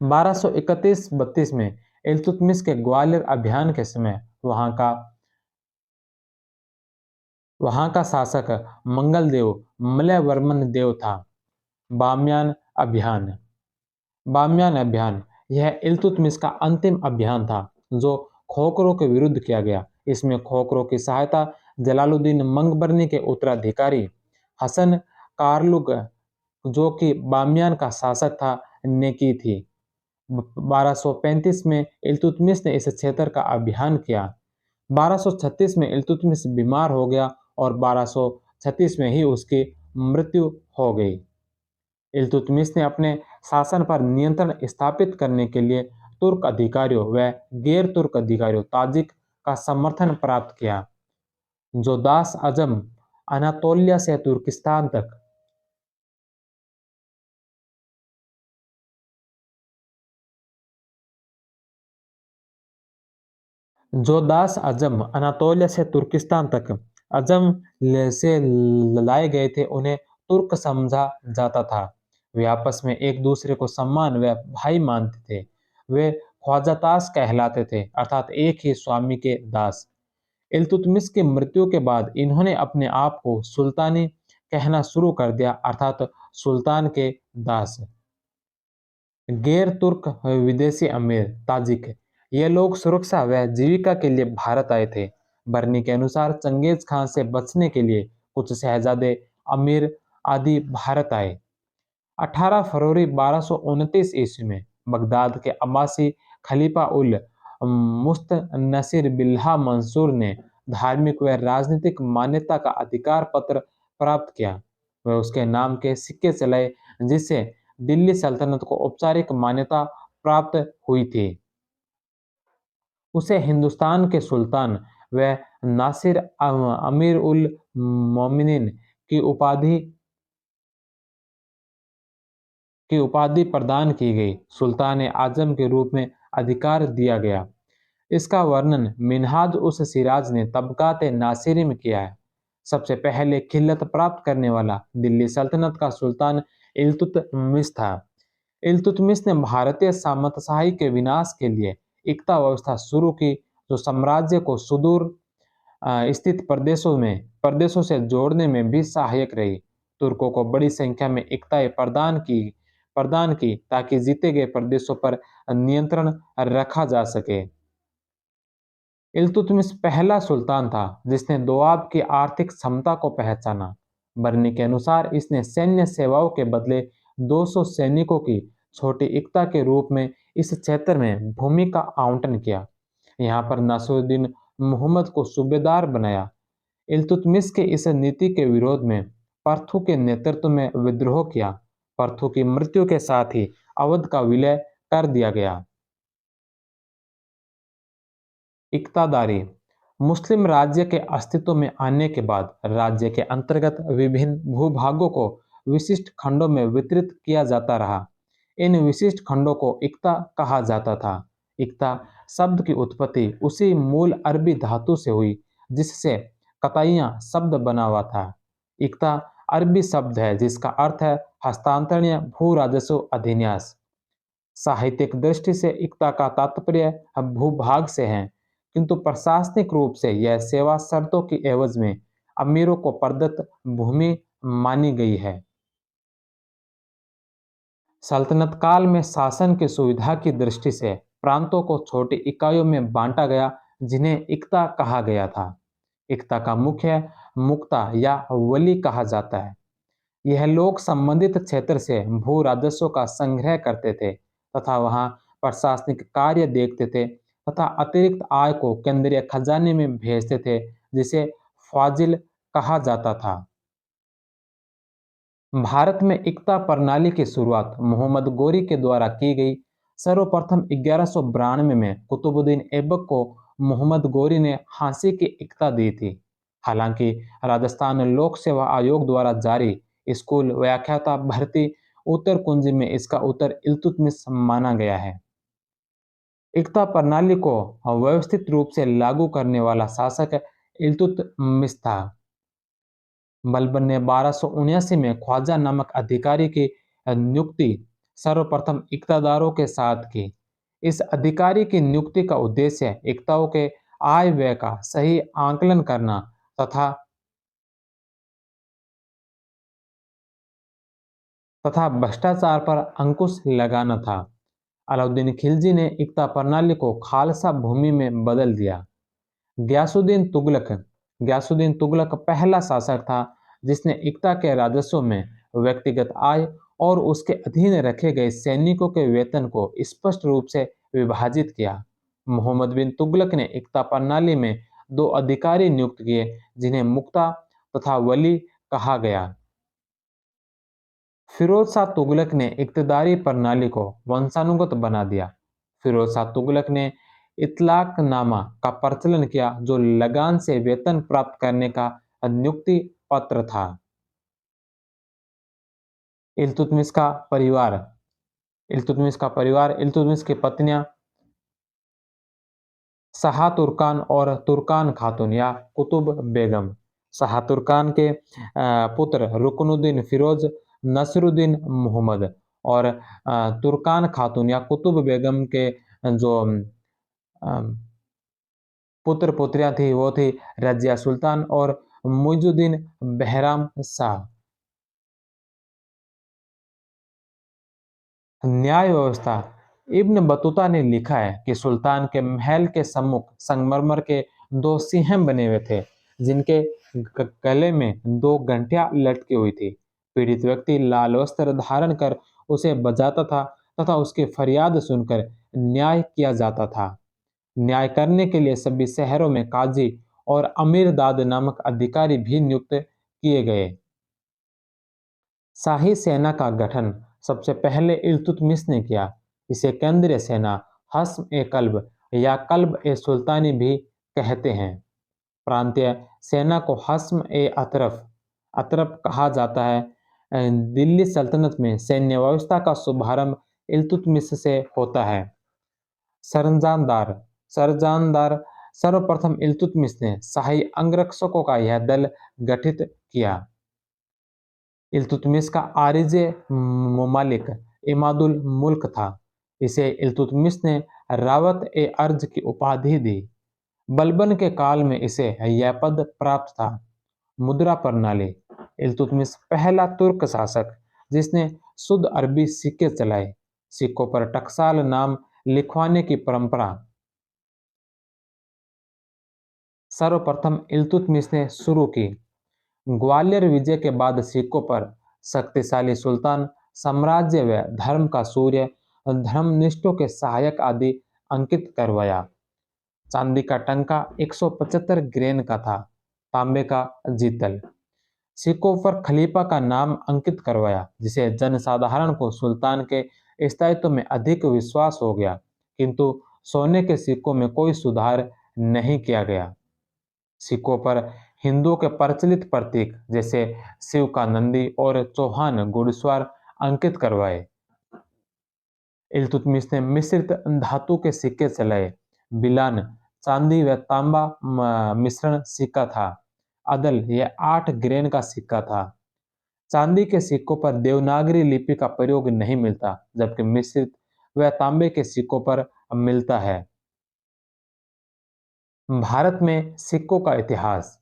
1231-32 में इल्तुतमिश के ग्वालियर अभियान के समय वहां का शासक मंगलदेव मलयवर्मन देव था। बामियान अभियान बामियान अभियान यह इल्तुतमिश का अंतिम अभियान था, जो खोखरों के विरुद्ध किया गया। इसमें खोखरों की सहायता जलालुद्दीन मंगबरनी के उत्तराधिकारी हसन कारलुग, जो कि बामियान का शासक था, ने की थी। 1235 में इल्तुतमिश ने इस क्षेत्र का अभियान किया। 1236 में इल्तुतमिश बीमार हो गया और 1236 में ही उसकी मृत्यु हो गई। इल्तुतमिश ने अपने शासन पर नियंत्रण स्थापित करने के लिए तुर्क अधिकारियों व गैर तुर्क अधिकारियों ताजिक का समर्थन प्राप्त किया, जो दास अजम अनातोलिया से तुर्किस्तान तक जो दास अजम अनातोलिया से तुर्किस्तान तक अजम से लाए गए थे, उन्हें तुर्क समझा जाता था। वे आपस में एक दूसरे को सम्मान व भाई मानते थे। वे ख्वाजातास कहलाते थे, अर्थात एक ही स्वामी के दास। इल्तुतमिश की मृत्यु के बाद इन्होंने अपने आप को सुल्तानी कहना शुरू कर दिया, अर्थात सुल्तान के दास। गैर तुर्क विदेशी अमीर ताजिक ये लोग सुरक्षा व जीविका के लिए भारत आए थे। बरनी के अनुसार चंगेज खान से बचने के लिए कुछ शहजादे अमीर आदि भारत आए। 18 फरवरी 1229 ईस्वी में बगदाद के अब्बासी खलीफा उल मुस्तनसिर बिल्हा मंसूर ने धार्मिक व राजनीतिक मान्यता का अधिकार पत्र प्राप्त किया। वह उसके नाम के सिक्के चलाए, जिससे दिल्ली सल्तनत को औपचारिक मान्यता प्राप्त हुई थी। उसे हिंदुस्तान के सुल्तान वह नासिर अमीर उल मोमिनीन की उपाधि प्रदान की गई। सुल्तान आजम के रूप में अधिकार दिया गया। इसका वर्णन मिन्हाज उस सिराज ने तबकात नासिरी में किया है। सबसे पहले खिल्लत प्राप्त करने वाला दिल्ली सल्तनत का सुल्तान इल्तुतमिश था। इल्तुतमिश ने भारतीय सामंतशाही के विनाश के लिए एकता व्यवस्था शुरू की, जो साम्राज्य को सुदूर स्थित प्रदेशों से जोड़ने में भी सहायक रही। तुर्कों को बड़ी संख्या में एकताएं प्रदान की ताकि जीते गए प्रदेशों पर नियंत्रण रखा जा सके। इल्तुतमिश पहला सुल्तान था जिसने दोआब की आर्थिक क्षमता को पहचाना। बरनी के अनुसार इसने सैन्य सेवाओं के बदले 200 सैनिकों की छोटी एकता के रूप में इस क्षेत्र में भूमि का आवंटन किया। यहाँ पर नसरुद्दीन मोहम्मद को सूबेदार बनाया। इल्तुतमिश के इस नीति के विरोध में पर्थू के नेतृत्व में विद्रोह किया। पर्थू की मृत्यु के साथ ही अवध का विलय कर दिया गया। इक्तादारी मुस्लिम राज्य के अस्तित्व में आने के बाद राज्य के अंतर्गत विभिन्न भूभागों को विशिष्ट खंडों में वितरित किया जाता रहा। इन विशिष्ट खंडों को इक्ता कहा जाता था। इक्ता शब्द की उत्पत्ति उसी मूल अरबी धातु से हुई जिससे कताइया शब्द बना हुआ था। इक्ता अरबी शब्द है जिसका अर्थ है हस्तांतरणीय भू राजस्व अधिन्यास। साहित्यिक दृष्टि से इक्ता का तात्पर्य भूभाग से है, किंतु प्रशासनिक रूप से यह सेवा शर्तों की एवज में अमीरों को प्रदत्त भूमि मानी गई है। सल्तनत काल में शासन की सुविधा की दृष्टि से प्रांतों को छोटी इकाइयों में बांटा गया जिन्हें इक्ता कहा गया था। इक्ता का मुख्य मुक्ता या वली कहा जाता है। यह लोग संबंधित क्षेत्र से भू राजस्व का संग्रह करते थे तथा वहां प्रशासनिक कार्य देखते थे तथा अतिरिक्त आय को केंद्रीय खजाने में भेजते थे, जिसे फाजिल कहा जाता था। भारत में इक्ता प्रणाली की शुरुआत मोहम्मद गोरी के द्वारा की गई। सर्वप्रथम 1192 में कुतुबुद्दीन ऐबक को मोहम्मद गोरी ने फांसी की इक्ता दी थी। हालांकि राजस्थान लोक सेवा आयोग द्वारा जारी स्कूल व्याख्याता भर्ती उत्तर कुंजी में इसका उत्तर इल्तुतमिश माना गया है। इक्ता प्रणाली को व्यवस्थित रूप से लागू करने वाला शासक इल्तुतमिश था। बलबन ने 1279 में ख्वाजा नामक अधिकारी की नियुक्ति सर्वप्रथम इक्तादारों के साथ की। इस अधिकारी की नियुक्ति का उद्देश्य इक्ताओं के आय व्यय का सही आकलन करना तथा भ्रष्टाचार पर अंकुश लगाना था। अलाउद्दीन खिलजी ने इक्ता प्रणाली को खालसा भूमि में बदल दिया। गयासुद्दीन तुगलक पहला शासक था जिसने इक्ता के राजस्व में व्यक्तिगत आय और उसके अधीन रखे गए सैनिकों के वेतन को स्पष्ट रूप से विभाजित किया। मोहम्मद बिन तुगलक ने इक्ता प्रणाली में दो अधिकारी नियुक्त किए जिन्हें मुक्ता तथा वली कहा गया। फिरोज शाह तुगलक ने इक्तदारी प्रणाली को वंशानुगत बना दिया। फिरोज शाह तुगलक ने इतलाकनामा का प्रचलन किया जो लगान से वेतन प्राप्त करने का नियुक्ति पत्र था। इल्तुतमिश का परिवार इल्तुतमिश की पत्नियां शाह तुर्कान और तुर्कान खातून या कुतुब बेगम। शाह तुर्कान के पुत्र रुकनुद्दीन फिरोज, नसरुद्दीन मोहम्मद और तुर्कान खातून या कुतुब बेगम के जो पुत्र पुत्रियां थी वो थी रजिया सुल्तान और मुइजुद्दीन बहराम शाह। न्याय व्यवस्था इब्न बतूता ने लिखा है कि सुल्तान के महल के सम्मुख संगमरमर के दो सिंह बने हुए थे जिनके गले में दो घंटियां लटकी हुई थी। पीड़ित व्यक्ति लाल वस्त्र धारण कर उसे बजाता था तथा उसकी फरियाद सुनकर न्याय किया जाता था। न्याय करने के लिए सभी शहरों में काजी और अमीर दाद नामक अधिकारी भी नियुक्त किए गए। शाही सेना का गठन सबसे पहले इल्तुतमिश ने किया। इसे केंद्रीय सेना हस्म ए कल्ब या कल्ब ए सुल्तानी भी कहते हैं। प्रांतीय सेना को हस्म ए अतरफ अतरफ कहा जाता है। दिल्ली सल्तनत में सैन्य व्यवस्था का शुभारंभ इल्तुतमिश से होता है। सरंजामदार सरंजामदार सर्वप्रथम इल्तुतमिश ने शाही अंगरक्षकों का यह दल गठित किया। इल्तुतमिश का आरिज़ ममालिक इमादुल मुल्क था। इसे इल्तुतमिश ने रावत ए अर्ज की उपाधि दी। बलबन के काल में इसे यह पद प्राप्त था। मुद्रा प्रणाली। इल्तुतमिश पहला तुर्क शासक जिसने शुद्ध अरबी सिक्के चलाए। सिक्कों पर टकसाल नाम लिखवाने की परंपरा सर्वप्रथम इल्तुतमिश ने शुरू की। ग्वालियर विजय के बाद सिक्कों पर शक्तिशाली सुल्तान, साम्राज्य व धर्म का सूर्य, धर्मनिष्ठों के सहायक आदि अंकित करवाया। चांदी का टंका 175 ग्रेन का था। तांबे का जीतल। सिक्कों पर खलीफा का नाम अंकित करवाया, जिसे जनसाधारण को सुल्तान के स्थायित्व में अधिक विश्वास हो गया, किंतु सोने के सिक्कों में कोई सुधार नहीं किया गया। सिक्कों पर हिंदुओं के प्रचलित प्रतीक जैसे शिव का नंदी और चौहान घुड़सवार अंकित करवाए। इल्तुतमिश ने मिश्रित धातु के सिक्के चलाए। बिलान चांदी व तांबा मिश्रण सिक्का था। अदल यह 8 ग्रेन का सिक्का था। चांदी के सिक्कों पर देवनागरी लिपि का प्रयोग नहीं मिलता, जबकि मिश्रित व तांबे के सिक्कों पर मिलता है। भारत में सिक्कों का इतिहास।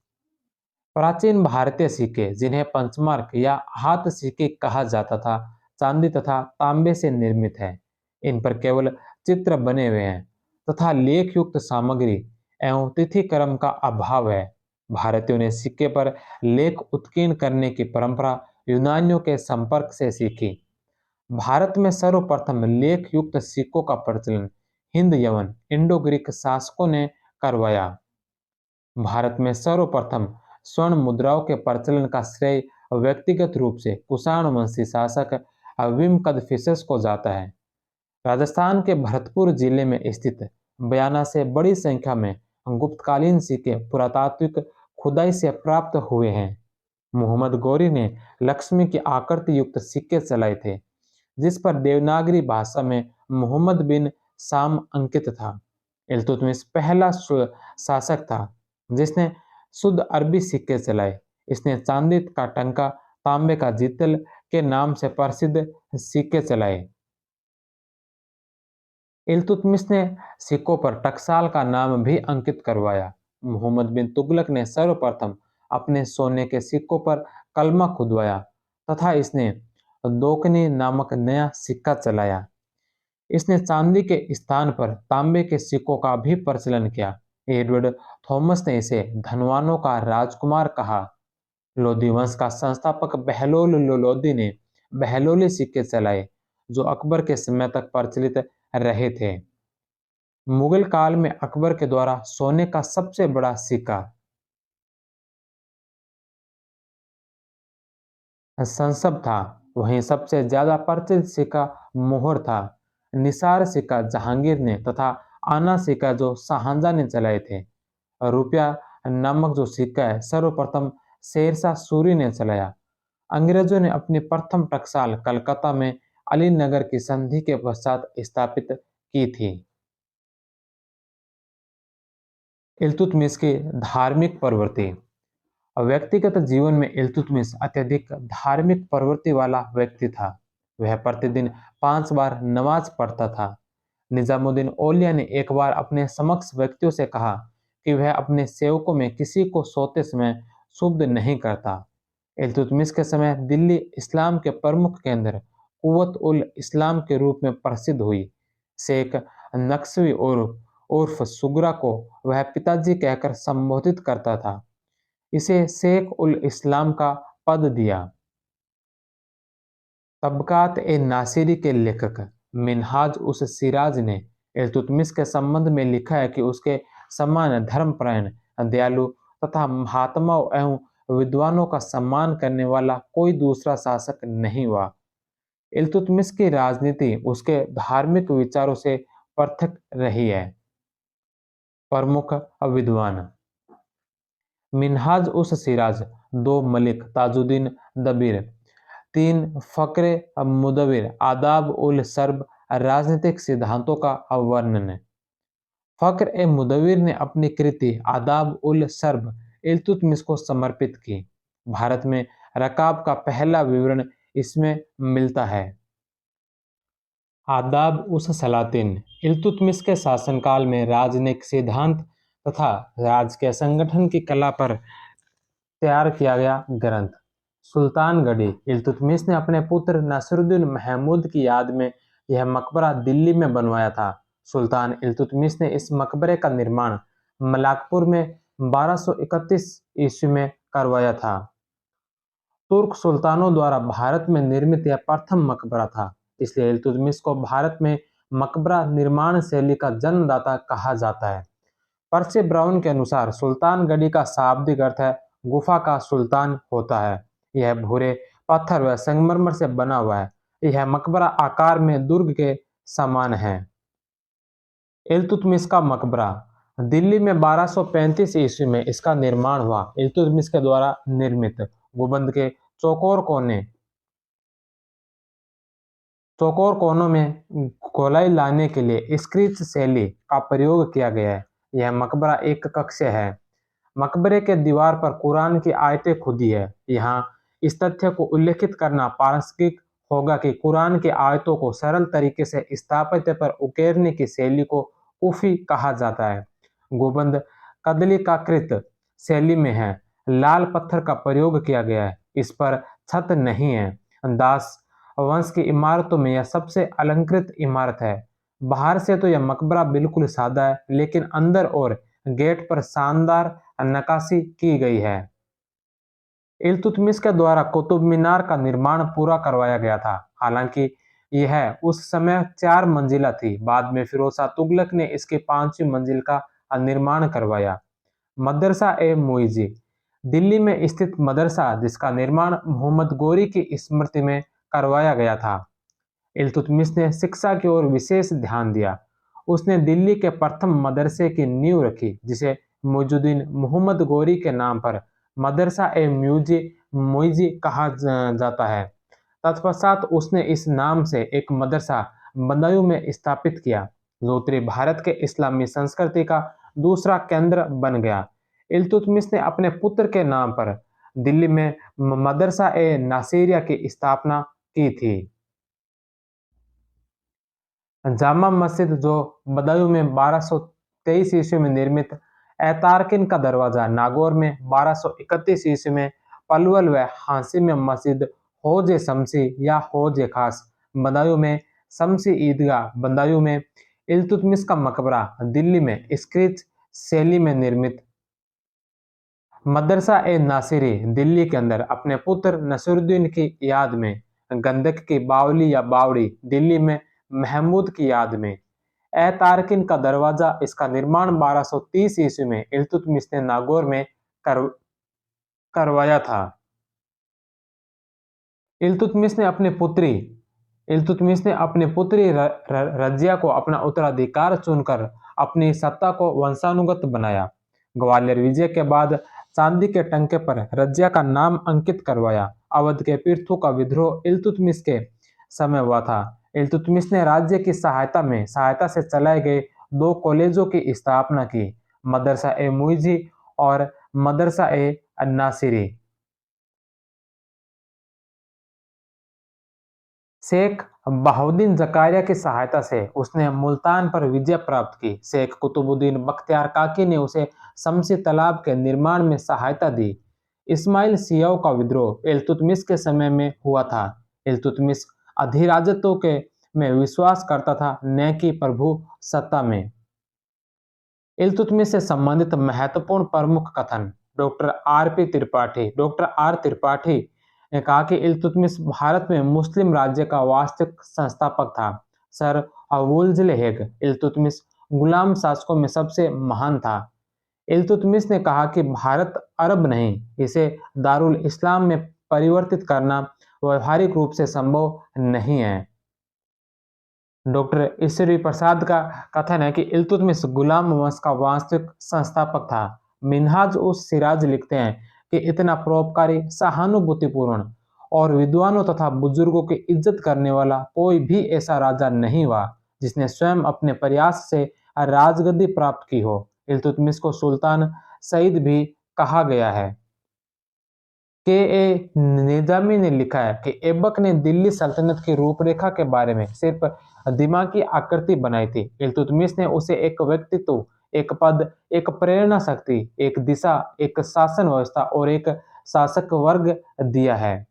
प्राचीन भारतीय सिक्के, जिन्हें पंचमार्क या हाथ सिक्के कहा जाता था, चांदी तथा तांबे से निर्मित है। इन पर केवल चित्र बने हुए हैं तथा लेख युक्त सामग्री एवं तिथि क्रम का अभाव है। भारतीयों ने सिक्के पर लेख उत्कीर्ण करने की परंपरा यूनानियों के संपर्क से सीखी। भारत में सर्वप्रथम लेख युक्त सिक्कों का प्रचलन हिंद यवन इंडो ग्रीक शासकों ने करवाया। भारत में सर्वप्रथम स्वर्ण मुद्राओं के प्रचलन का श्रेय व्यक्तिगत रूप से कुषाण वंशी शासक विमकदफिसस को जाता है। राजस्थान के भरतपुर जिले में स्थित बयाना से बड़ी संख्या में गुप्तकालीन सिक्के पुरातात्विक खुदाई से प्राप्त हुए हैं। मोहम्मद गौरी ने लक्ष्मी की आकृति युक्त सिक्के चलाए थे, जिस पर देवनागरी भाषा में मोहम्मद बिन साम अंकित था। इल्तुतमिश पहला शासक था जिसने शुद्ध अरबी सिक्के चलाए। इसने चांदी का टंका, तांबे का जीतल के नाम से प्रसिद्ध सिक्के चलाए। इल्तुतमिश ने सिक्कों पर टकसाल का नाम भी अंकित करवाया। मोहम्मद बिन तुगलक ने सर्वप्रथम अपने सोने के सिक्कों पर कलमा खुदवाया तथा इसने दोकनी नामक नया सिक्का चलाया। इसने चांदी के स्थान पर तांबे के सिक्कों का भी प्रचलन किया। एडवर्ड थॉमस ने इसे धनवानों का राजकुमार कहा। लोधी वंश का संस्थापक बहलोल लोदी ने बहलोली सिक्के चलाए, जो अकबर के समय तक प्रचलित रहे थे। मुगल काल में अकबर के द्वारा सोने का सबसे बड़ा सिक्का संसब था। वहीं सबसे ज्यादा प्रचलित सिक्का मोहर था। निसार सिक्का जहांगीर ने तथा आना सिक्का जो शाहजहां ने चलाए थे। रुपया नामक जो सिक्का है सर्वप्रथम शेरशाह सूरी ने चलाया। अंग्रेजों ने अपनी प्रथम टकसाल कलकत्ता में अली नगर की संधि के पश्चात स्थापित की थी। इल्तुतमिश की धार्मिक प्रवृत्ति। व्यक्तिगत जीवन में इल्तुतमिश अत्यधिक धार्मिक प्रवृत्ति वाला व्यक्ति था। वह प्रतिदिन 5 बार नमाज पढ़ता था। निजामुद्दीन औलिया ने एक बार अपने समक्ष व्यक्तियों से कहा कि वह अपने सेवकों में किसी को सोते समय शुद्ध नहीं करता। इल्तुतमिश के समय दिल्ली इस्लाम के प्रमुख केंद्र कुव्वत उल इस्लाम के रूप में प्रसिद्ध हुई। शेख नक्शवी और उर्फ सुगरा को वह पिताजी कहकर संबोधित करता था। इसे शेख उल इस्लाम का पद दिया। तबकात ए नासिरी के लेखक मिनहाज उस सिराज ने इल्तुतमिश के संबंध में लिखा है कि उसके समान धर्मपरायण, दयालु तथा महात्माओं एवं विद्वानों का सम्मान करने वाला कोई दूसरा शासक नहीं हुआ। इल्तुतमिश की राजनीति उसके धार्मिक विचारों से पृथक रही है। प्रमुख विद्वान मिन्हाज उस सिराज, 2 मलिक ताजुद्दीन दबीर, 3 फ़क्र मुदव्विर, आदाब उल सर्ब, राजनीतिक सिद्धांतों का वर्णन। फ़क्र ए मुदव्विर ने अपनी कृति आदाब उल सर्ब इल्तुतमिश को समर्पित की। भारत में रकाब का पहला विवरण इसमें मिलता है। आदाब उस सलातिन इल्तुतमिश के शासनकाल में राजनयिक सिद्धांत तथा राजकीय संगठन की कला पर तैयार किया गया ग्रंथ। सुल्तानगढ़ी इल्तुतमिश ने अपने पुत्र नसरुद्दीन महमूद की याद में यह मकबरा दिल्ली में बनवाया था। सुल्तान इल्तुतमिश ने इस मकबरे का निर्माण मलाकपुर में 1231 ईस्वी में करवाया था। तुर्क सुल्तानों द्वारा भारत में निर्मित यह प्रथम मकबरा था, इसलिए इल्तुतमिश को भारत में मकबरा निर्माण शैली का जन्मदाता कहा जाता है। पर्सी ब्राउन के अनुसार सुल्तानगढ़ी का शाब्दिक अर्थ है गुफा का सुल्तान होता है। यह भूरे पत्थर व संगमरमर से बना हुआ है। यह मकबरा आकार में दुर्ग के समान है। इल्तुतमिश का मकबरा दिल्ली में 1235 ईस्वी में इसका निर्माण हुआ। इल्तुतमिश के द्वारा निर्मित गुंबद के चौकोर कोनों में गोलाई लाने के लिए स्क्रीच शैली का प्रयोग किया गया है। यह मकबरा एक कक्ष है। मकबरे के दीवार पर कुरान की आयतें खुदी है। यहाँ इस तथ्य को उल्लेखित करना प्रासंगिक होगा कि कुरान की आयतों को सरल तरीके से स्थापत्य पर उकेरने की शैली को कूफी कहा जाता है। गुंबद कदलीकाकृत शैली में है। लाल पत्थर का प्रयोग किया गया है। इस पर छत नहीं है। दास वंश की इमारतों में यह सबसे अलंकृत इमारत है। बाहर से तो यह मकबरा बिल्कुल सादा है, लेकिन अंदर और गेट पर शानदार नक्काशी की गई है। इल्तुतमिश के द्वारा कुतुब मीनार का निर्माण पूरा करवाया गया था। हालांकि यह उस समय 4 मंजिला थी। बाद में फिरोज शाह तुगलक ने इसकी 5वीं मंजिल का निर्माण करवाया। मदरसा ए मुइजी दिल्ली में स्थित मदरसा, जिसका निर्माण मोहम्मद गोरी की स्मृति में करवाया गया था। इल्तुतमिश ने शिक्षा की ओर विशेष ध्यान दिया। उसने दिल्ली के प्रथम मदरसे की नींव रखी, जिसे मुइजुद्दीन मोहम्मद गोरी के नाम पर मदरसा ए मुइजी कहा जाता है। तत्पश्चात उसने इस नाम से एक मदरसा बदायूं में स्थापित किया, जो उत्तरी भारत के इस्लामी संस्कृति का दूसरा केंद्र बन गया। इल्तुतमिश ने अपने पुत्र के नाम पर दिल्ली में मदरसा ए नासिरिया की स्थापना की थी। जामा मस्जिद, जो बदायूं में 1223 ईस्वी में निर्मित, ऐतारकिन का दरवाजा नागौर में 1231 ईस्वी में, पलवल व हांसी में मस्जिद हौज शमसी या हौज खास बदायूं में, शमसी ईदगाह बदायूं में, इल्तुतमिश का मकबरा दिल्ली में स्क्रीच शैली में निर्मित। मदरसा ए नासिरी दिल्ली के अंदर अपने पुत्र नसरुद्दीन की याद में, गंदक की बावली या बावड़ी दिल्ली में महमूद की याद में। ए तारकिन का दरवाजा, इसका निर्माण 1230 ईस्वी में इल्तुतमिश ने नागौर में करवाया था। इल्तुतमिश ने अपनी पुत्री रजिया को अपना उत्तराधिकार चुनकर अपनी सत्ता को वंशानुगत बनाया। ग्वालियर विजय के बाद चांदी के टंके पर रजिया का नाम अंकित करवाया। अवध के पीड़ितों का विद्रोह इल्तुतमिश के समय हुआ था। इल्तुतमिश ने राज्य की सहायता से चलाए गए 2 कॉलेजों की स्थापना की, मदरसा ए मुइजी और मदरसा ए नासिरी। शेख बहाउद्दीन जकारिया की सहायता से उसने मुल्तान पर विजय प्राप्त की। शेख कुतुबुद्दीन बख्तियार काकी ने उसे शमसी तालाब के निर्माण में सहायता दी। इस्माइल सियाओं का विद्रोह इल्तुतमिश के समय में हुआ था। इल्तुतमिश अधिराजत्व के में विश्वास करता था, न कि प्रभु सत्ता में। इल्तुतमिश से संबंधित महत्वपूर्ण प्रमुख कथन। डॉक्टर आर त्रिपाठी ने कहा कि इल्तुतमिश भारत में मुस्लिम राज्य का वास्तविक संस्थापक था। सर वुल्जलेहेग इल्तुतमिश गुलाम शासकों में सबसे महान था। इल्तुतमिश ने कहा कि भारत अरब नहीं, इसे दारुल इस्लाम में परिवर्तित करना व्यवहारिक रूप से संभव नहीं है। डॉक्टर ईश्वरी प्रसाद का कथन है कि इल्तुतमिश गुलाम वंश का वास्तविक संस्थापक था। मिन्हाज उस सिराज लिखते हैं कि इतना परोपकारी, सहानुभूतिपूर्ण और विद्वानों तथा बुजुर्गों की इज्जत करने वाला कोई भी ऐसा राजा नहीं हुआ जिसने स्वयं अपने प्रयास से राजगद्दी प्राप्त की हो। इल्तुतमिश को सुल्तान सईद भी कहा गया है। के ए निजामी ने लिखा है कि ऐबक ने दिल्ली सल्तनत की रूपरेखा के बारे में सिर्फ दिमागी आकृति बनाई थी। इल्तुतमिश ने उसे एक व्यक्तित्व, एक पद, एक प्रेरणा शक्ति, एक दिशा, एक शासन व्यवस्था और एक शासक वर्ग दिया है।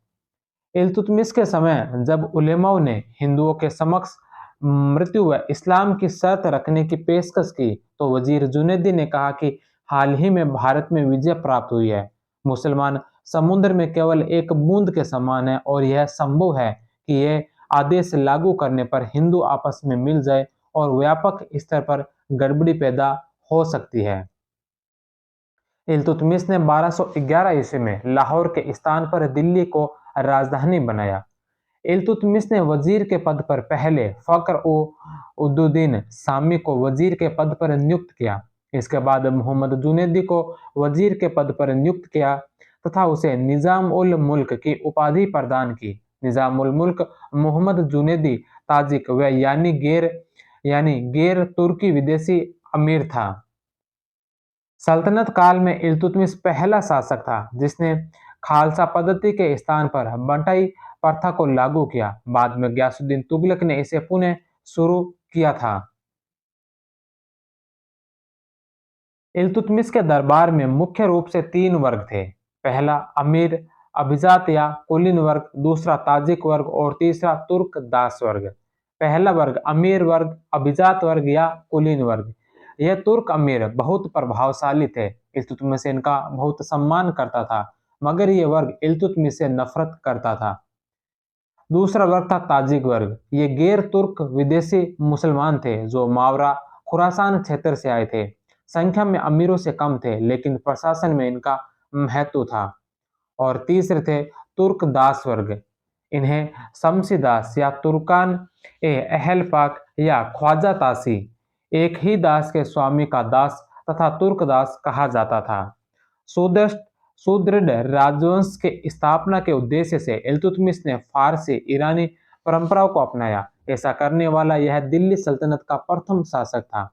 इल्तुतमिश के समय जब उलेमाओं ने हिंदुओं के समक्ष मृत्यु व इस्लाम की शर्त रखने की पेशकश की, तो वजीर जुनैदी ने कहा कि हाल ही में भारत में विजय प्राप्त हुई है। मुसलमान समुद्र में केवल एक बूंद के समान है और यह संभव है कि यह आदेश लागू करने पर हिंदू आपस में मिल जाए और व्यापक स्तर पर गड़बड़ी पैदा हो सकती है। इल्तुतमिश ने 1211 ईस्वी में लाहौर के स्थान पर दिल्ली को राजधानी बनाया। इल्तुतमिश ने वजीर के पद पर पहले फक्र उद्दीन शामी को वजीर के पद पर नियुक्त किया। इसके बाद मोहम्मद जुनैदी को वजीर के पद पर नियुक्त किया तथा उसे निजाम उल मुल्क की उपाधि प्रदान की। निजाम उल मुल्क मोहम्मद जुनैदी ताजिक व यानी गैर तुर्की विदेशी अमीर था। सल्तनत काल में इल्तुतमिश पहला शासक था जिसने खालसा पद्धति के स्थान पर बंटाई प्रथा को लागू किया। बाद में गयासुद्दीन तुगलक ने इसे पुनः शुरू किया था। इल्तुतमिश के दरबार में मुख्य रूप से तीन वर्ग थे। पहला अमीर अभिजात या कुलीन वर्ग, दूसरा ताजिक वर्ग और तीसरा तुर्क दास वर्ग। पहला वर्ग अमीर वर्ग, अभिजात वर्ग या कुलीन वर्ग। यह तुर्क अमीर बहुत प्रभावशाली थे। इल्तुतमिश इनका बहुत सम्मान करता था, मगर यह वर्ग इल्तुतमिश से नफरत करता था। दूसरा वर्ग था ताजिक वर्ग। ये गैर तुर्क विदेशी मुसलमान थे जो मावरा खुरासान क्षेत्र से आए थे। संख्या में अमीरों से कम थे, लेकिन प्रशासन में इनका महत्व था। और तीसरे थे तुर्क दास वर्ग। इन्हें शमसी दास या तुर्कान ए अहल पाक या ख्वाजा तासी, एक ही दास के स्वामी का दास तथा तुर्क दास कहा जाता था। सुदृढ़ सुदृढ़ राजवंश के स्थापना के उद्देश्य से इल्तुतमिश ने फारसी ईरानी परंपराओं को अपनाया। ऐसा करने वाला यह दिल्ली सल्तनत का प्रथम शासक था।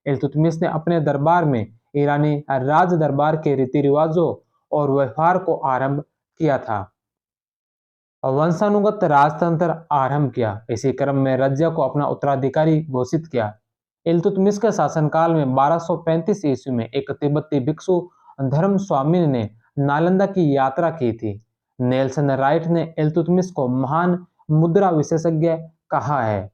इल्तुतमिश ने अपने दरबार में ईरानी राज दरबार के रीति रिवाजों और व्यवहार को आरंभ किया था। वंशानुगत राजतंत्र आरंभ किया। इसी क्रम में रज्या को अपना उत्तराधिकारी घोषित किया। इल्तुतमिश के शासनकाल में 1235 ईस्वी में एक तिब्बती भिक्षु धर्म स्वामी ने नालंदा की यात्रा की थी। नेल्सन राइट ने इल्तुतमिश को महान मुद्रा विशेषज्ञ कहा है।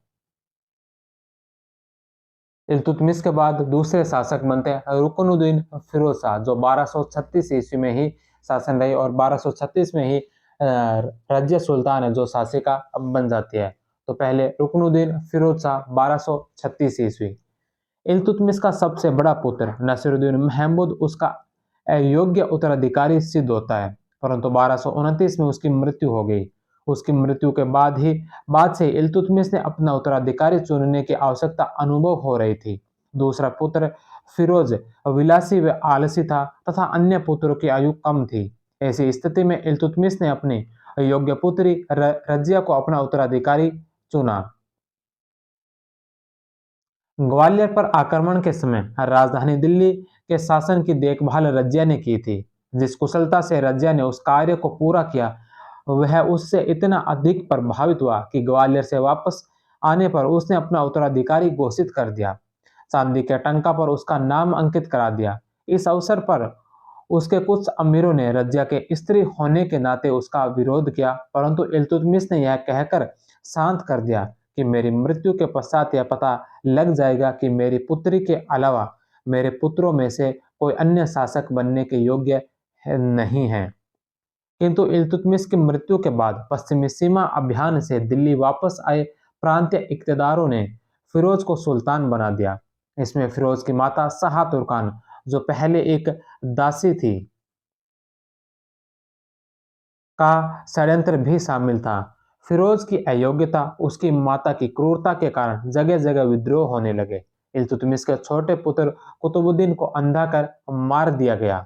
इल्तुतमिश के बाद दूसरे शासक बनते हैं रुकनुद्दीन फिरोज शाह, जो 1236 ईस्वी में ही शासन रहे और 1236 में ही रजिया सुल्तान है जो शासिका बन जाती है। तो पहले रुकनुद्दीन फिरोज शाह 1236 ईस्वी। इल्तुतमिश का सबसे बड़ा पुत्र नसीरुद्दीन महमूद उसका अयोग्य उत्तराधिकारी सिद्ध होता है, परंतु 1229 में उसकी मृत्यु हो गई। उसकी मृत्यु के बाद से इल्तुतमिश ने अपना उत्तराधिकारी चुनने की आवश्यकता अनुभव हो रही थी। दूसरा पुत्र फिरोज विलासी व आलसी था तथा अन्य पुत्रों की आयु कम थी। ऐसी स्थिति में इल्तुतमिश ने अपनी योग्य पुत्री रजिया को अपना उत्तराधिकारी चुना। ग्वालियर पर आक्रमण के समय राजधानी दिल्ली के शासन की देखभाल रजिया ने की थी। जिस कुशलता से रजिया ने उस कार्य को पूरा किया, वह उससे इतना अधिक प्रभावित हुआ कि ग्वालियर से वापस आने पर उसने अपना उत्तराधिकारी घोषित कर दिया। चांदी के टंका पर उसका नाम अंकित करा दिया। इस अवसर पर उसके कुछ अमीरों ने रजिया के स्त्री होने के नाते उसका विरोध किया, परंतु इल्तुतमिश ने यह कहकर शांत कर दिया कि मेरी मृत्यु के पश्चात यह पता लग जाएगा कि मेरी पुत्री के अलावा मेरे पुत्रों में से कोई अन्य शासक बनने के योग्य नहीं है। किंतु इल्तुतमिश की मृत्यु के बाद पश्चिमी सीमा अभियान से दिल्ली वापस आए प्रांतीय इक्तदारों ने फिरोज को सुल्तान बना दिया। इसमें फिरोज की माता शाह तुर्कान, जो पहले एक दासी थी, का षड्यंत्र भी शामिल था। फिरोज की अयोग्यता, उसकी माता की क्रूरता के कारण जगह जगह विद्रोह होने लगे। इल्तुतमिश के छोटे पुत्र कुतुबुद्दीन को अंधा कर मार दिया गया।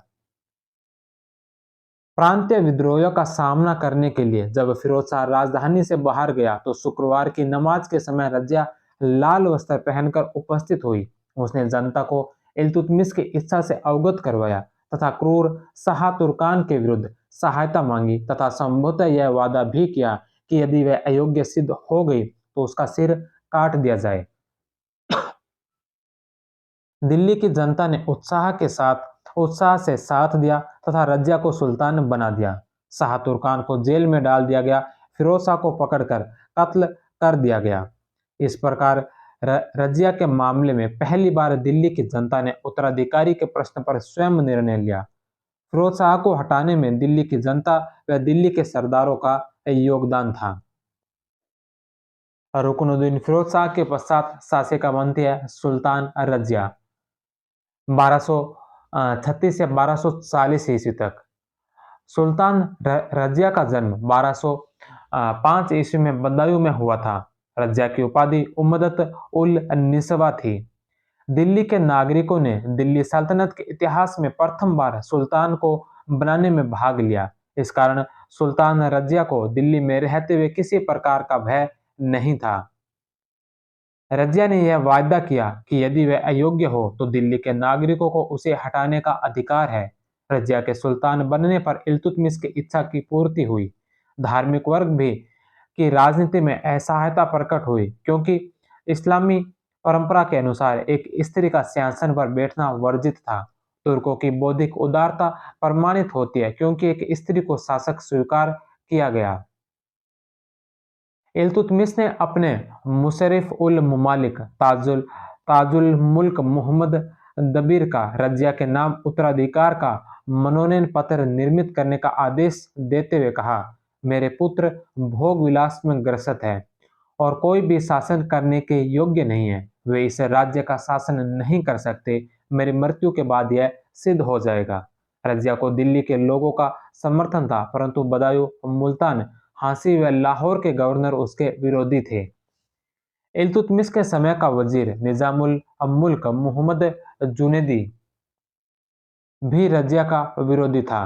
प्रांतीय विद्रोहियों का सामना करने के लिए जब फिरोज शाह राजधानी से बाहर गया तो शुक्रवार की नमाज के समय रजिया लाल वस्त्र पहनकर उपस्थित हुई। उसने जनता को इल्तुतमिश की इच्छा से अवगत करवाया तथा क्रूर शाह तुर्कान के विरुद्ध सहायता मांगी तथा संभवतः यह वादा भी किया कि यदि वह अयोग्य सिद्ध हो गई तो उसका सिर काट दिया जाए। दिल्ली की जनता ने उत्साह से साथ दिया तथा रजिया को सुल्तान बना दिया। शाह तुर्कान को जेल में डाल दिया गया, फिरोज शाह को पकड़कर कत्ल कर दिया गया। इस प्रकार रजिया के मामले में पहली बार दिल्ली की जनता ने उत्तराधिकारी के प्रश्न पर स्वयं निर्णय लिया। फिरोज शाह को हटाने में दिल्ली की जनता व दिल्ली के सरदारों का योगदान था। रुकनुद्दीन फिरोज शाह के पश्चात शासक का बनती है सुल्तान रजिया 1236 से 1240 ईस्वी तक। सुल्तान रजिया का जन्म 1205 ईस्वी में बदायूं में हुआ था। रजिया की उपाधि उम्मदत उल निसवा थी। दिल्ली के नागरिकों ने दिल्ली सल्तनत के इतिहास में प्रथम बार सुल्तान को बनाने में भाग लिया। इस कारण सुल्तान रजिया को दिल्ली में रहते हुए किसी प्रकार का भय नहीं था। रजिया ने यह वायदा किया कि यदि वह अयोग्य हो तो दिल्ली के नागरिकों को उसे हटाने का अधिकार है। रजिया के सुल्तान बनने पर इल्तुतमिश की इच्छा की पूर्ति हुई। धार्मिक वर्ग भी की राजनीति में असहायता प्रकट हुई क्योंकि इस्लामी परंपरा के अनुसार एक स्त्री का सिंहासन पर बैठना वर्जित था। तुर्कों की बौद्धिक उदारता प्रमाणित होती है क्योंकि एक स्त्री को शासक स्वीकार किया गया। इल्तुतमिश ने अपने मुशर्रिफ उल ममालिक ताजुल मुल्क मोहम्मद दबीर का रजिया के नाम उत्तराधिकार का मनोनयन पत्र निर्मित करने का आदेश देते हुए कहा, मेरे पुत्र भोग विलास में ग्रसित है और कोई भी शासन करने के योग्य नहीं है। वे इस राज्य का शासन नहीं कर सकते। मेरी मृत्यु के बाद यह सिद्ध हो जाएगा। रजिया को दिल्ली के लोगों का समर्थन था, परंतु बदायूं, मुल्तान, झांसी व लाहौर के गवर्नर उसके विरोधी थे। इल्तुतमिश के समय का वजीर निजामुल मुल्क मोहम्मद जुनैदी भी रजिया का विरोधी था।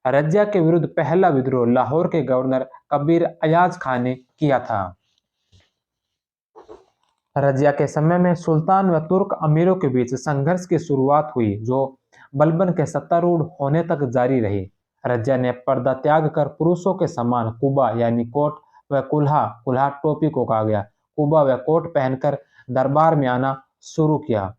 रजिया के विरुद्ध पहला विद्रोह लाहौर के गवर्नर कबीर अयाज खान ने किया था। रजिया के समय में सुल्तान व तुर्क अमीरों के बीच संघर्ष की शुरुआत हुई जो बलबन के सत्तारूढ़ होने तक जारी रही। रजिया ने पर्दा त्याग कर पुरुषों के समान कुबा यानी कोट व कुल्हा टोपी को कहा गया, कुबा व कोट पहनकर दरबार में आना शुरू किया।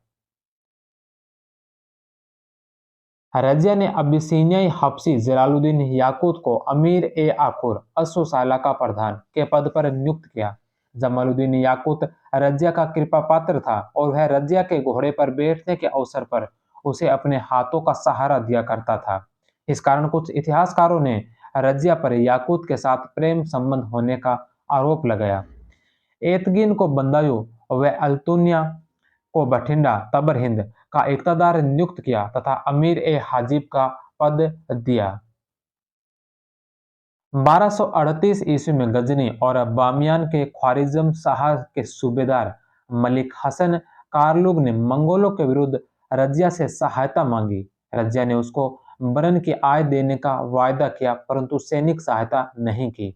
रजिया ने अबिसिनियाई हबशी जलालुद्दीन याकूत को अमीर ए आखुर असुसाला का प्रधान के पद पर नियुक्त किया। जमालुद्दीन याकूत रजिया का कृपा पात्र था और वह रजिया के घोड़े पर बैठने के अवसर पर उसे अपने हाथों का सहारा दिया करता था। इस कारण कुछ इतिहासकारों ने रजिया पर याकूत के साथ प्रेम संबंध होने का आरोप लगाया। एतगिन को बदायूं व अल्तुनिया को बठिंडा तबर हिंद का इक़्तिदार नियुक्त किया तथा अमीर ए हाजिब का पद दिया। 1238 ईस्वी में गजनी और बामियान के ख्वारिज़म शाह के सूबेदार मलिक हसन कारलुग ने मंगोलों के विरुद्ध रजिया से सहायता मांगी। रजिया ने उसको बरन की आय देने का वायदा किया परंतु सैनिक सहायता नहीं की।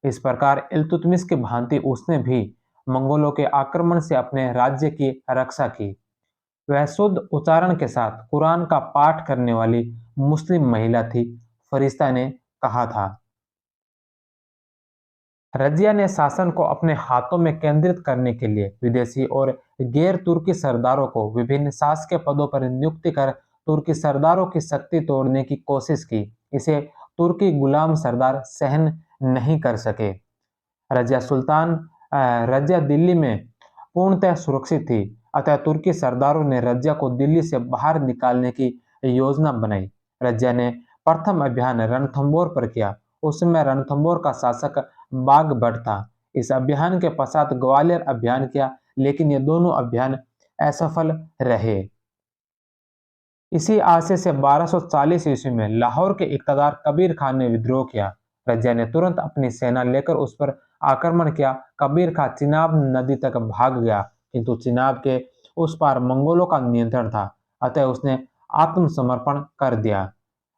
इस प्रकार इल्तुतमिश की भांति उसने भी मंगोलों के आक्रमण से अपने राज्य की रक्षा की। वह शुद्ध उच्चारण के साथ कुरान का पाठ करने वाली मुस्लिम महिला थी। फरिश्ता ने कहा था। रजिया ने शासन को अपने हाथों में केंद्रित करने के लिए विदेशी और गैर तुर्की सरदारों को विभिन्न शासकीय पदों पर नियुक्त कर तुर्की सरदारों की शक्ति तोड़ने की कोशिश की। इसे तुर्की गुलाम सरदार सहन नहीं कर सके। रजिया दिल्ली में पूर्णतः सुरक्षित थी, अतः तुर्की सरदारों ने रजिया को दिल्ली से बाहर निकालने की योजना बनाई। रजिया ने प्रथम अभियान रणथंबोर पर किया। उस समय रणथंबोर का शासक बाघभट्ट था। इस अभियान के पश्चात ग्वालियर अभियान किया, लेकिन ये दोनों अभियान असफल रहे। इसी आशय से 1240 ईस्वी में लाहौर के इक़्तिदार कबीर खान ने विद्रोह किया। रजिया ने तुरंत अपनी सेना लेकर उस पर आक्रमण किया। कबीर खान चिनाब नदी तक भाग गया, किंतु चिनाब के उस पार मंगोलों का नियंत्रण था, अतः उसने आत्मसमर्पण कर दिया।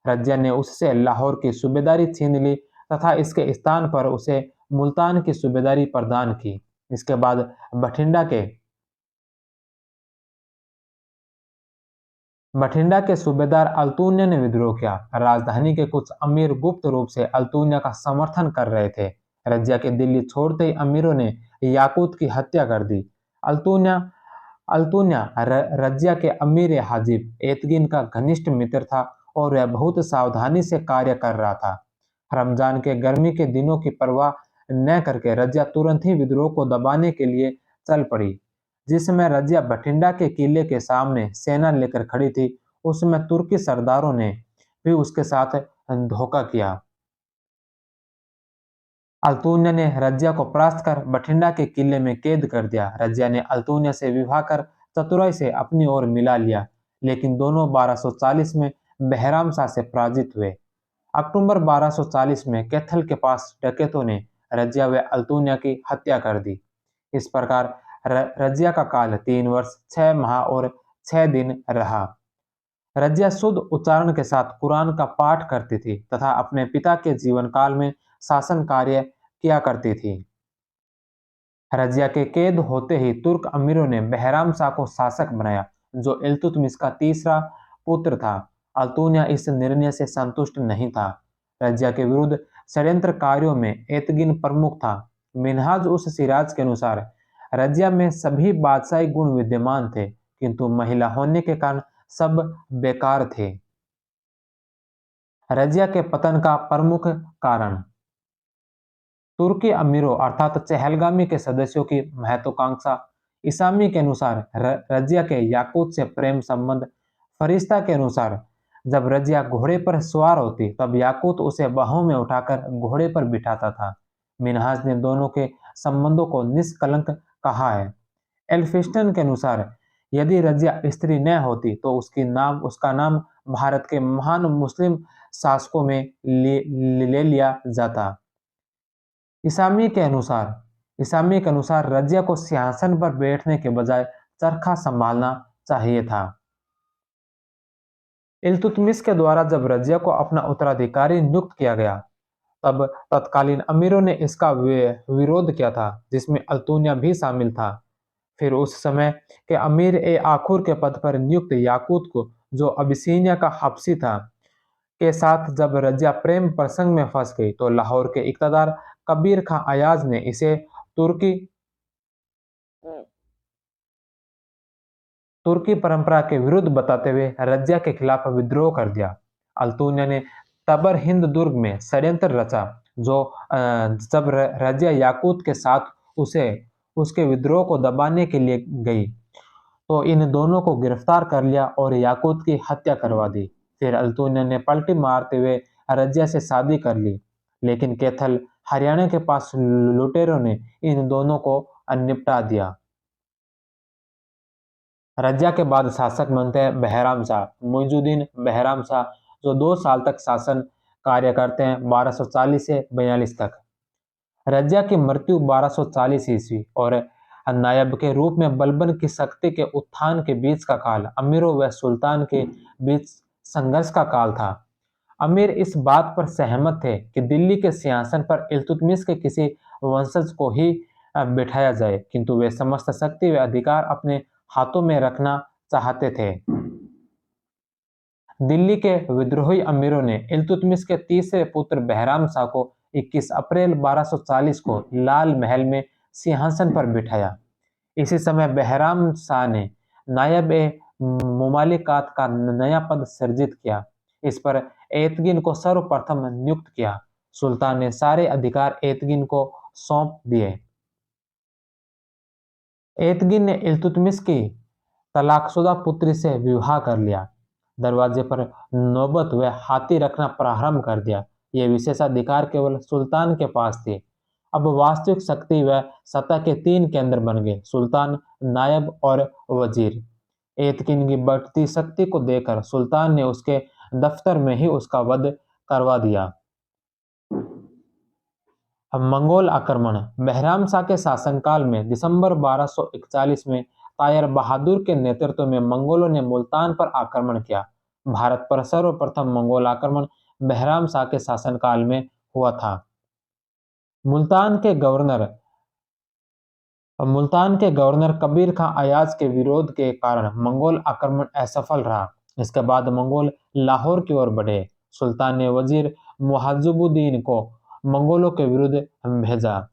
रजिया ने उससे लाहौर की सूबेदारी छीन ली तथा इसके स्थान पर उसे मुल्तान की सूबेदारी प्रदान की। इसके बाद बठिंडा के सूबेदार अल्तून्य ने विद्रोह किया। राजधानी के कुछ अमीर गुप्त रूप से अल्तून्य का समर्थन कर रहे थे। रजिया के दिल्ली छोड़ते ही अमीरों ने याकूत की हत्या कर दी। अल्तून्य अल्तून्य रजिया के अमीर हाजिब एतगिन का घनिष्ठ मित्र था और वह बहुत सावधानी से कार्य कर रहा था। रमजान के गर्मी के दिनों की परवाह न करके रजिया तुरंत ही विद्रोह को दबाने के लिए चल पड़ी। जिस समय रजिया बठिंडा के किले के सामने सेना लेकर खड़ी थी, उस समय तुर्की सरदारों ने भी उसके साथ धोखा किया। अल्तून्य ने रजिया को परास्त कर बठिंडा के किले में कैद कर दिया। रजिया ने अल्तून्य से विवाह कर चतुराई से अपनी ओर मिला लिया, लेकिन दोनों 1240 में बहराम शाह से पराजित हुए। अक्टूबर 1240 में कैथल के पास डकैतों ने रजिया व अल्तून्य की हत्या कर दी। इस प्रकार रजिया का काल 3 वर्ष 6 माह और 6 दिन रहा। रजिया शुद्ध उच्चारण के साथ कुरान का पाठ करती थी तथा अपने पिता के जीवन काल में शासन कार्य किया करती थी। रजिया के कैद होते ही तुर्क अमीरों ने बहराम शाह को शासक बनाया, जो इल्तुतमिश का तीसरा पुत्र था। अल्तून्य इस निर्णय से संतुष्ट नहीं था। रजिया के विरुद्ध षड्यंत्रकारियों में एतगिन प्रमुख था। मिन्हाज उस सिराज के अनुसार रजिया में सभी बादशाही गुण विद्यमान थे, किंतु महिला होने के कारण सब बेकार थे। रजिया के पतन का प्रमुख कारण तुर्की अमीरों अर्थात चहलगामी के सदस्यों की महत्वाकांक्षा। इसामी के अनुसार रजिया के याकूत से प्रेम संबंध। फरिश्ता के अनुसार जब रजिया घोड़े पर सवार होती तब याकूत उसे बाहों में उठाकर घोड़े पर बिठाता था। मिन्हाज ने दोनों के संबंधों को निष्कलंक कहा है। एल्फिस्टन के अनुसार यदि रजिया स्त्री न होती तो उसका नाम भारत के महान मुस्लिम शासकों में ले लिया जाता। इसामी के अनुसार रजिया को सिंहासन पर बैठने के बजाय चरखा संभालना चाहिए था। इल्तुतमिश के द्वारा जब रजिया को अपना उत्तराधिकारी नियुक्त किया गया, तब तत्कालीन अमीरों ने इसका विरोध किया था, जिसमें अल्तून्या भी शामिल था। फिर उस समय के अमीर ए आखुर के पद पर नियुक्त याकूत को, जो अबिसीनिया का हबशी था, के साथ जब रजिया प्रेम प्रसंग में फंस गई तो लाहौर के इक़्तिदार कबीर खां अयाज ने इसे तुर्की तुर्की परंपरा के विरुद्ध बताते हुए रजिया के खिलाफ विद्रोह कर दिया। अल्तून्या ने तबर हिंद दुर्ग में षड्यंत्र रचा, जब रजिया याकूत के साथ उसे उसके विद्रोह को दबाने के लिए गई तो इन दोनों को गिरफ्तार कर लिया और याकूत की हत्या करवा दी। फिर अल्तून्या ने पलटी मारते हुए रजिया से शादी कर ली, लेकिन कैथल हरियाणा के पास लुटेरों ने इन दोनों को निपटा दिया। रजिया के बाद शासक बनते हैं बहराम शाह, मुइजुद्दीन बहराम शाह, जो 2 साल तक शासन कार्य करते हैं, 1240 से 42 तक। रजिया की मृत्यु 1240 ईस्वी और नायब के रूप में बलबन की शक्ति के उत्थान के बीच का काल अमीरों व सुल्तान के बीच संघर्ष का काल था। अमीर इस बात पर सहमत थे कि दिल्ली के सिंहासन पर इल्तुतमिश के किसी वंशज को ही बिठाया जाए, किंतु वे समस्त शक्ति व अधिकार अपने हाथों में रखना चाहते थे। दिल्ली के विद्रोही अमीरों ने इल्तुतमिश के तीसरे पुत्र बहराम शाह को 21 अप्रैल 1240 को लाल महल में सिंहासन पर बिठाया। इसी समय बहराम शाह ने नायब ए मुमालिकात का नया पद सृजित किया। इस पर एतगिन को सर्वप्रथम नियुक्त किया। सुल्तान ने सारे अधिकार एतगिन को सौंप दिए। एतगिन ने इल्तुतमिश की तलाकशुदा पुत्री से विवाह कर लिया, दरवाजे पर नौबत व हाथी रखना प्रारंभ कर दिया। ये विशेषाधिकार केवल सुल्तान के पास थे। अब वास्तविक शक्ति व सत्ता के 3 केंद्र बन गए, सुल्तान, नायब और वजीर। एतगिन की बढ़ती शक्ति को देखकर सुल्तान ने उसके दफ्तर में ही उसका वध करवा दिया। अब मंगोल आक्रमण। बहराम शाह के शासनकाल में दिसंबर 1241 में तायर बहादुर के नेतृत्व में मंगोलों ने मुल्तान पर आक्रमण किया। भारत पर सर्वप्रथम मंगोल आक्रमण बहराम शाह के शासनकाल में हुआ था। मुल्तान के गवर्नर मुल्तान के गवर्नर कबीर खां अयाज के विरोध के कारण मंगोल आक्रमण असफल रहा। इसके बाद मंगोल लाहौर की ओर बढ़े। सुल्तान ने वजीर मुहाजिबुद्दीन को मंगोलों के विरुद्ध भेजा।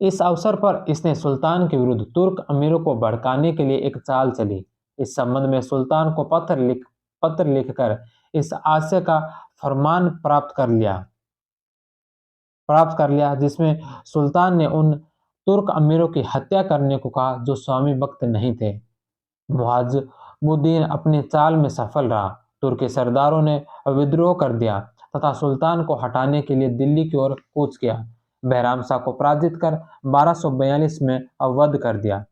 इस अवसर पर इसने सुल्तान के विरुद्ध तुर्क अमीरों को भड़काने के लिए एक चाल चली। इस संबंध में सुल्तान को पत्र लिखकर इस आशय का फरमान प्राप्त कर लिया, जिसमें सुल्तान ने उन तुर्क अमीरों की हत्या करने को कहा जो स्वामी भक्त नहीं थे। मुहाजिबुद्दीन अपनी चाल में सफल रहा। तुर्की सरदारों ने विद्रोह कर दिया तथा सुल्तान को हटाने के लिए दिल्ली की ओर कूच किया। बहराम शाह को पराजित कर 1242 में अवध कर दिया।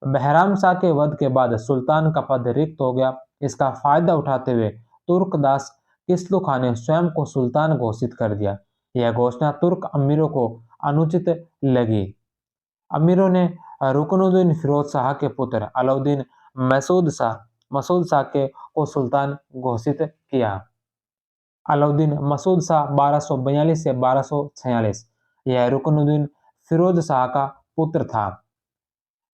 बहराम शाह के वध के बाद सुल्तान का पद रिक्त हो गया। इसका फायदा उठाते हुए तुर्कदास किस्लू खान ने स्वयं को सुल्तान घोषित कर दिया। यह घोषणा तुर्क अमीरों को अनुचित लगी। अमीरों ने रुकनुद्दीन फिरोज शाह के पुत्र अलाउद्दीन मसूद शाह को सुल्तान घोषित किया। अलाउद्दीन मसूद शाह 1242 से 1246 यह रुकनुद्दीन फिरोज शाह का पुत्र था।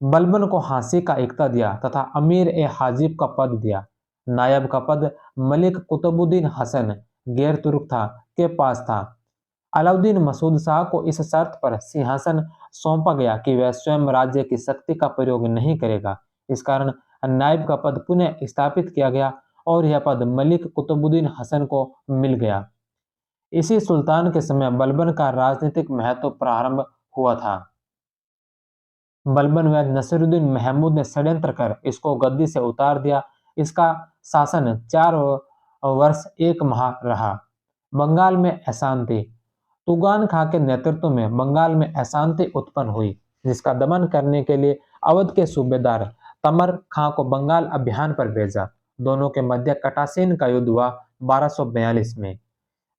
बलबन को हांसी का इक्ता दिया तथा अमीर ए हाजिब का पद दिया। नायब का पद मलिक कुतुबुद्दीन हसन गैर तुर्क था के पास था। अलाउद्दीन मसूद शाह को इस शर्त पर सिंहासन सौंपा गया कि वह स्वयं राज्य की शक्ति का प्रयोग नहीं करेगा। इस कारण नायब का पद पुनः स्थापित किया गया और यह पद मलिक कुतुबुद्दीन हसन को मिल गया। इसी सुल्तान के समय बलबन का राजनीतिक महत्व प्रारंभ हुआ था। बलबन व नसीरुद्दीन महमूद ने षड्यंत्र कर इसको गद्दी से उतार दिया। इसका शासन 4 वर्ष 1 माह रहा। बंगाल में अशांति। तुगान खां के नेतृत्व में बंगाल में अशांति उत्पन्न हुई, जिसका दमन करने के लिए अवध के सूबेदार तमर खां को बंगाल अभियान पर भेजा। दोनों के मध्य कटासीन का युद्ध हुआ 1242 में।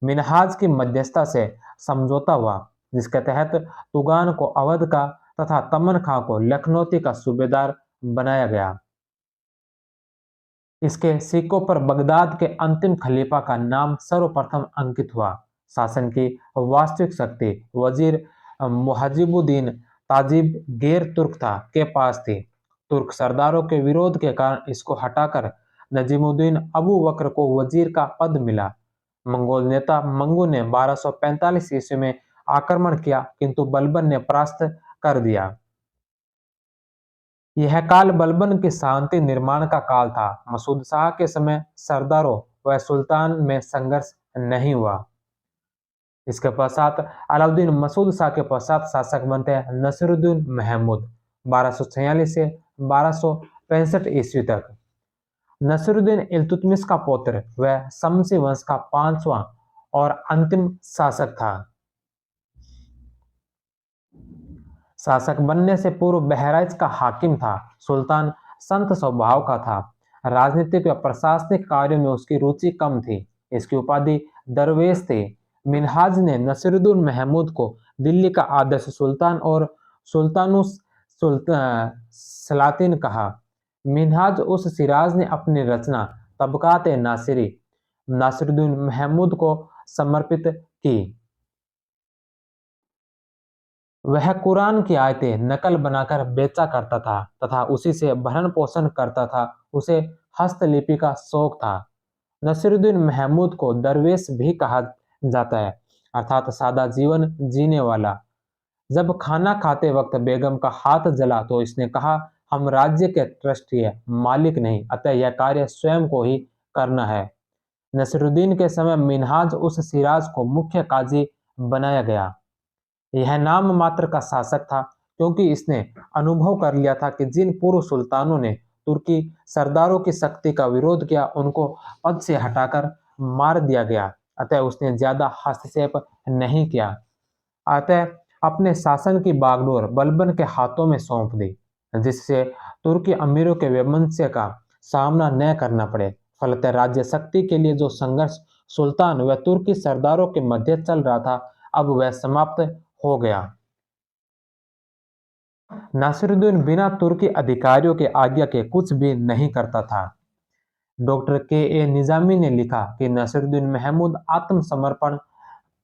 मिन्हाज की मध्यस्थता से समझौता हुआ, जिसके तहत तुगान को अवध का तथा तमन खां को लखनौती का सूबेदार बनाया गया। इसके सिक्कों पर बगदाद के अंतिम खलीफा का नाम सर्वप्रथम अंकित हुआ। शासन की वास्तविक शक्ति वजीर मुहाजिबुद्दीन ताजिब गैर तुर्क था के पास थी। तुर्क सरदारों के विरोध के कारण इसको हटाकर नजीमुद्दीन अबू बकर को वजीर का पद मिला। मंगोल नेता मंगू ने 1245 ईस्वी में आक्रमण किया, किंतु बलबन ने परास्त कर दिया। यह काल बलबन की शांति निर्माण का काल था। मसूद शाह के समय सरदारों व सुल्तान में संघर्ष नहीं हुआ। इसके पश्चात अलाउद्दीन मसूद शाह के पश्चात शासक बनते हैं नसीरुद्दीन महमूद 1246 से 1265 ईस्वी तक। नसीरुद्दीन इल्तुतमिश का पौत्र व शमसी वंश का 5वां और अंतिम शासक था। शासक बनने से पूर्व बहराइच का हाकिम था। सुल्तान संत स्वभाव का था। राजनीतिक व प्रशासनिक कार्यों में उसकी रुचि कम थी। इसकी उपाधि दरवेश थी। मिन्हाज ने नसीरुद्दीन महमूद को दिल्ली का आदर्श सुल्तान और सुल्तानुस सलातिन कहा। मिन्हाज उस सिराज ने अपनी रचना तबकात नासिरी नासिरुद्दीन महमूद को समर्पित की। वह कुरान की आयतें नकल बनाकर बेचा करता था तथा उसी से भरण पोषण करता था। उसे हस्तलिपि का शौक था। नसीरुद्दीन महमूद को दरवेश भी कहा जाता है, अर्थात सादा जीवन जीने वाला। जब खाना खाते वक्त बेगम का हाथ जला तो इसने कहा, हम राज्य के ट्रस्टी है, मालिक नहीं, अतः यह कार्य स्वयं को ही करना है। नसीरुद्दीन के समय मिन्हाज उस सिराज को मुख्य काजी बनाया गया। यह नाम मात्र का शासक था, क्योंकि इसने अनुभव कर लिया था कि जिन पूर्व सुल्तानों ने तुर्की सरदारों की शक्ति का विरोध किया उनको पद से हटाकर मार दिया गया। अतः उसने ज्यादा हस्तक्षेप नहीं किया। अतः अपने शासन की बागडोर बलबन के हाथों में सौंप दी, जिससे तुर्की अमीरों के वैमनस्य का सामना न करना पड़े। फलतः राज्य शक्ति के लिए जो संघर्ष सुल्तान व तुर्की सरदारों के मध्य चल रहा था, अब वह समाप्त हो गया। नासिरुद्दीन बिना तुर्की अधिकारियों के आज्ञा के कुछ भी नहीं करता था। डॉक्टर के ए निजामी ने लिखा कि नासिरुद्दीन महमूद आत्मसमर्पण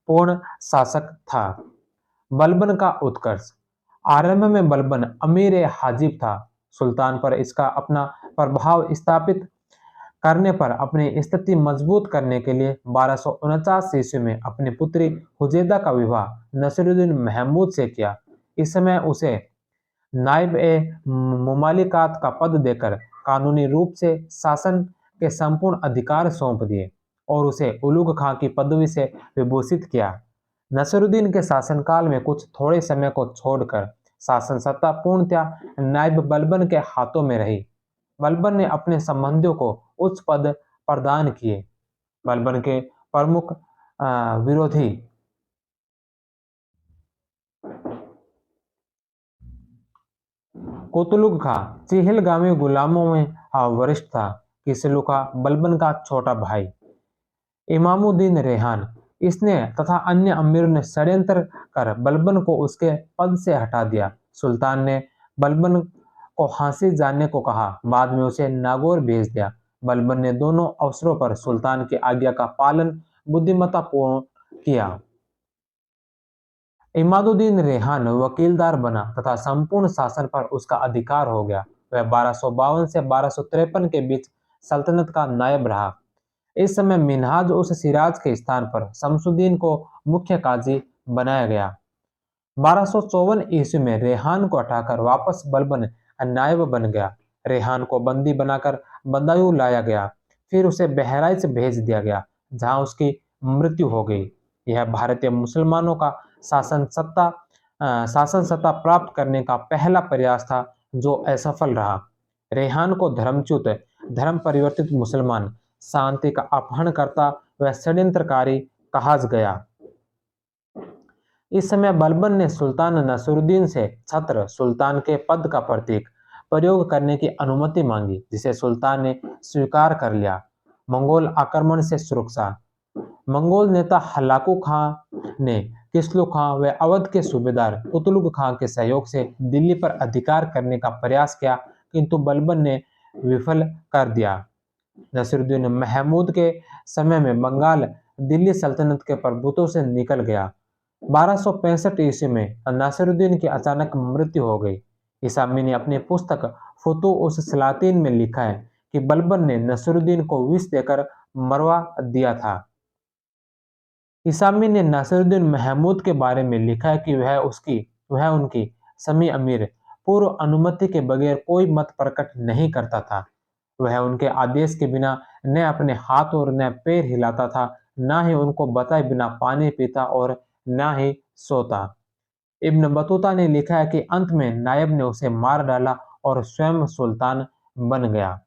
पूर्ण शासक था। बलबन का उत्कर्ष। आरंभ में बलबन अमीर ए हाजिब था। सुल्तान पर इसका अपना प्रभाव स्थापित करने पर अपनी स्थिति मजबूत करने के लिए 1249 ईस्वी में अपनी पुत्री हुजैदा का विवाह नसीरुद्दीन महमूद से किया। इस समय उसे नायब ए मुमालिकात का पद देकर कानूनी रूप से शासन के संपूर्ण अधिकार सौंप दिए और उसे उलुग खां की पदवी से विभूषित किया। नसीरुद्दीन के शासनकाल में कुछ थोड़े समय को छोड़कर शासन सत्ता पूर्णतया नायब बलबन के हाथों में रही। बलबन ने अपने संबंधियों को उच्च पद प्रदान किए। बलबन के प्रमुख विरोधी कुतलुग खां चिहलगामी गुलामों में वरिष्ठ था। किसलू खां बलबन का छोटा भाई। इमामुद्दीन रेहान इसने तथा अन्य अमीरों ने षड्यंत्र कर बलबन को उसके पद से हटा दिया। सुल्तान ने बलबन को फांसी जाने को कहा, बाद में उसे नागौर भेज दिया। बलबन ने दोनों अवसरों पर सुल्तान की आज्ञा का पालन बुद्धिमत्तापूर्ण किया। इमादुद्दीन रेहान वकीलदार बना तथा संपूर्ण शासन पर उसका अधिकार हो गया। वह 1252 से 1253 के बीच सल्तनत का नायब रहा। इस समय मिन्हाज उस सिराज के स्थान पर शमसुद्दीन को मुख्य काजी बनाया गया। 1254 ईस्वी में रेहान को हटाकर वापस बलबन नायब बन गया। रेहान को बंदी बनाकर बदायूं लाया गया, फिर उसे बहराइच भेज दिया गया, जहां उसकी मृत्यु हो गई। यह भारतीय मुसलमानों का शासन सत्ता प्राप्त करने का पहला प्रयास था, जो असफल रहा। रेहान को धर्मच्युत, धर्म परिवर्तित मुसलमान, शांति का अपहरणकर्ता व षड्यंत्रकारी कहा गया। इस समय बलबन ने सुल्तान नसरुद्दीन से छत्र सुल्तान के पद का प्रतीक प्रयोग करने की अनुमति मांगी, जिसे सुल्तान ने स्वीकार कर लिया। मंगोल आक्रमण से सुरक्षा। मंगोल नेता हलाकू खां ने किसलू खां व अवध के सूबेदार कुतलुग खां के सहयोग से दिल्ली पर अधिकार करने का प्रयास किया, किंतु बलबन ने विफल कर दिया। नसीरुद्दीन महमूद के समय में बंगाल दिल्ली सल्तनत के प्रभुत्व से निकल गया। 1265 ईस्वी में नासिरुद्दीन की अचानक मृत्यु हो गई। इसामी ने अपनी पुस्तक फुतूह उस सलातीन में लिखा है कि बलबन ने नसीरुद्दीन को विष देकर मरवा दिया था। इसामी ने नासिरुद्दीन महमूद के बारे में लिखा है कि वह उनकी समी अमीर पूर्व अनुमति के बगैर कोई मत प्रकट नहीं करता था। वह उनके आदेश के बिना न अपने हाथ और न पैर हिलाता था, न ही उनको बताए बिना पानी पीता और न ही सोता। इब्न बतूता ने लिखा है कि अंत में नायब ने उसे मार डाला और स्वयं सुल्तान बन गया।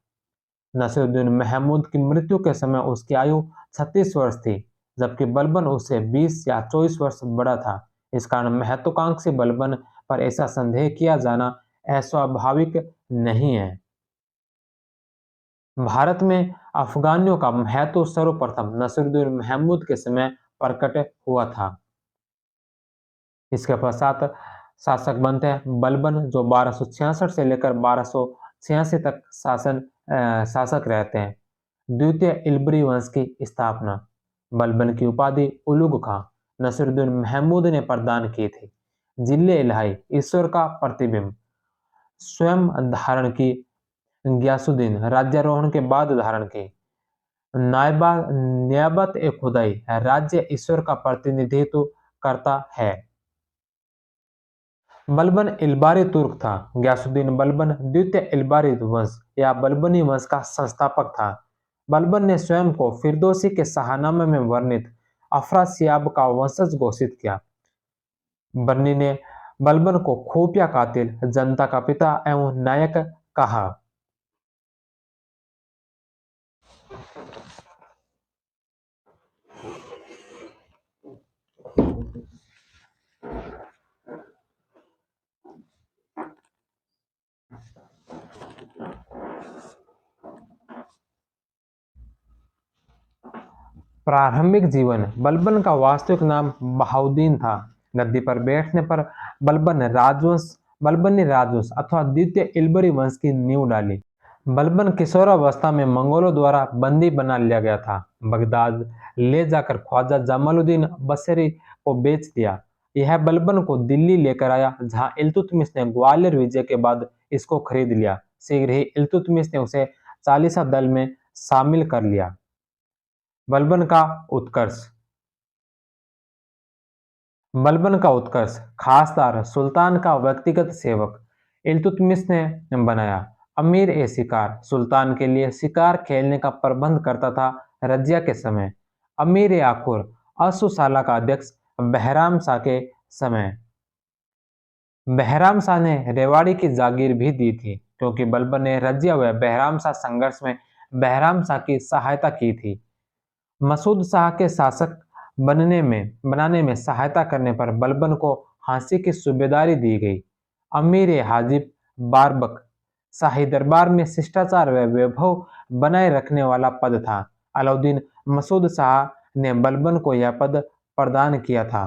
नसीरुद्दीन महमूद की मृत्यु के समय उसकी आयु 36 वर्ष थी, जबकि बलबन उससे 20 या 24 वर्ष बड़ा था। इस कारण महत्वाकांक्षी बलबन पर ऐसा संदेह किया जाना अस्वाभाविक नहीं है। भारत में अफगानियों का महत्व सर्वप्रथम नसीरुद्दीन महमूद के समय प्रकट हुआ था। इसके पश्चात शासक बनते हैं बलबन, जो 1266 से लेकर 1286 तक शासक रहते हैं। द्वितीय इल्बरी वंश की स्थापना। बलबन की उपाधि उलुग खां नसीरुद्दीन महमूद ने प्रदान की थी। जिले इलाही ईश्वर का प्रतिबिंब स्वयं धारण की। गयासुद्दीन राज्यारोहण के बाद धारण की। नियाबत ए खुदाई राज्य ईश्वर का प्रतिनिधित्व करता है। बलबन इल्बारी तुर्क था। गयासुद्दीन बलबन द्वितीय इल्बारी वंश या बलबनी वंश का संस्थापक था। बलबन ने स्वयं को फिरदौसी के शाहनामे में वर्णित अफरासियाब का वंशज घोषित किया। बन्नी ने बलबन को खुफिया कातिल, जनता का पिता एवं नायक कहा। प्रारंभिक जीवन। बलबन का वास्तविक नाम बहाउद्दीन था। गद्दी पर बैठने पर बलबन राजवंश बलबन ने राजवंश अथवा द्वितीय इल्बरी वंश की नींव डाली। बलबन किशोरावस्था में मंगोलों द्वारा बंदी बना लिया गया था। बगदाद ले जाकर ख्वाजा जमालुद्दीन बसरी को बेच दिया। यह बलबन को दिल्ली लेकर आया, जहां इल्तुतमिश ने ग्वालियर विजय के बाद इसको खरीद लिया। शीघ्र ही इल्तुतमिश ने उसे चालीसा दल में शामिल कर लिया। बलबन का उत्कर्ष। बलबन का उत्कर्ष खासदार सुल्तान का व्यक्तिगत सेवक इल्तुतमिश ने बनाया। अमीर ए शिकार सुल्तान के लिए शिकार खेलने का प्रबंध करता था। रजिया के समय अमीर ए आकुर असूसाला का अध्यक्ष बहराम शाह के समय बहराम शाह ने रेवाड़ी की जागीर भी दी थी, क्योंकि बलबन ने रजिया व बहराम शाह संघर्ष में बहराम शाह की सहायता की थी। मसूद शाह के शासक बनाने में सहायता करने पर बलबन को झांसी की सूबेदारी दी गई। अमीर ए हाजिब बारबक शाही दरबार में शिष्टाचार व वैभव बनाए रखने वाला पद था। अलाउद्दीन मसूद शाह ने बलबन को यह पद प्रदान किया था।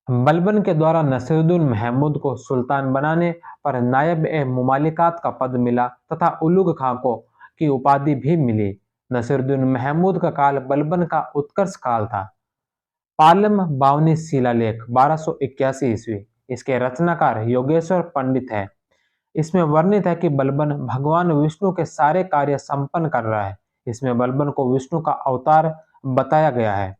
बलबन के द्वारा नसीरुद्दीन महमूद को सुल्तान बनाने पर नायब ए मुमालिकात का पद मिला तथा उलुग खां को की उपाधि भी मिली। नसीरुद्दीन महमूद का काल बलबन का उत्कर्ष काल था। पालम बावनी शिलालेख 1281 ईस्वी, इसके रचनाकार योगेश्वर पंडित है। इसमें वर्णित है कि बलबन भगवान विष्णु के सारे कार्य संपन्न कर रहा है। इसमें बलबन को विष्णु का अवतार बताया गया है।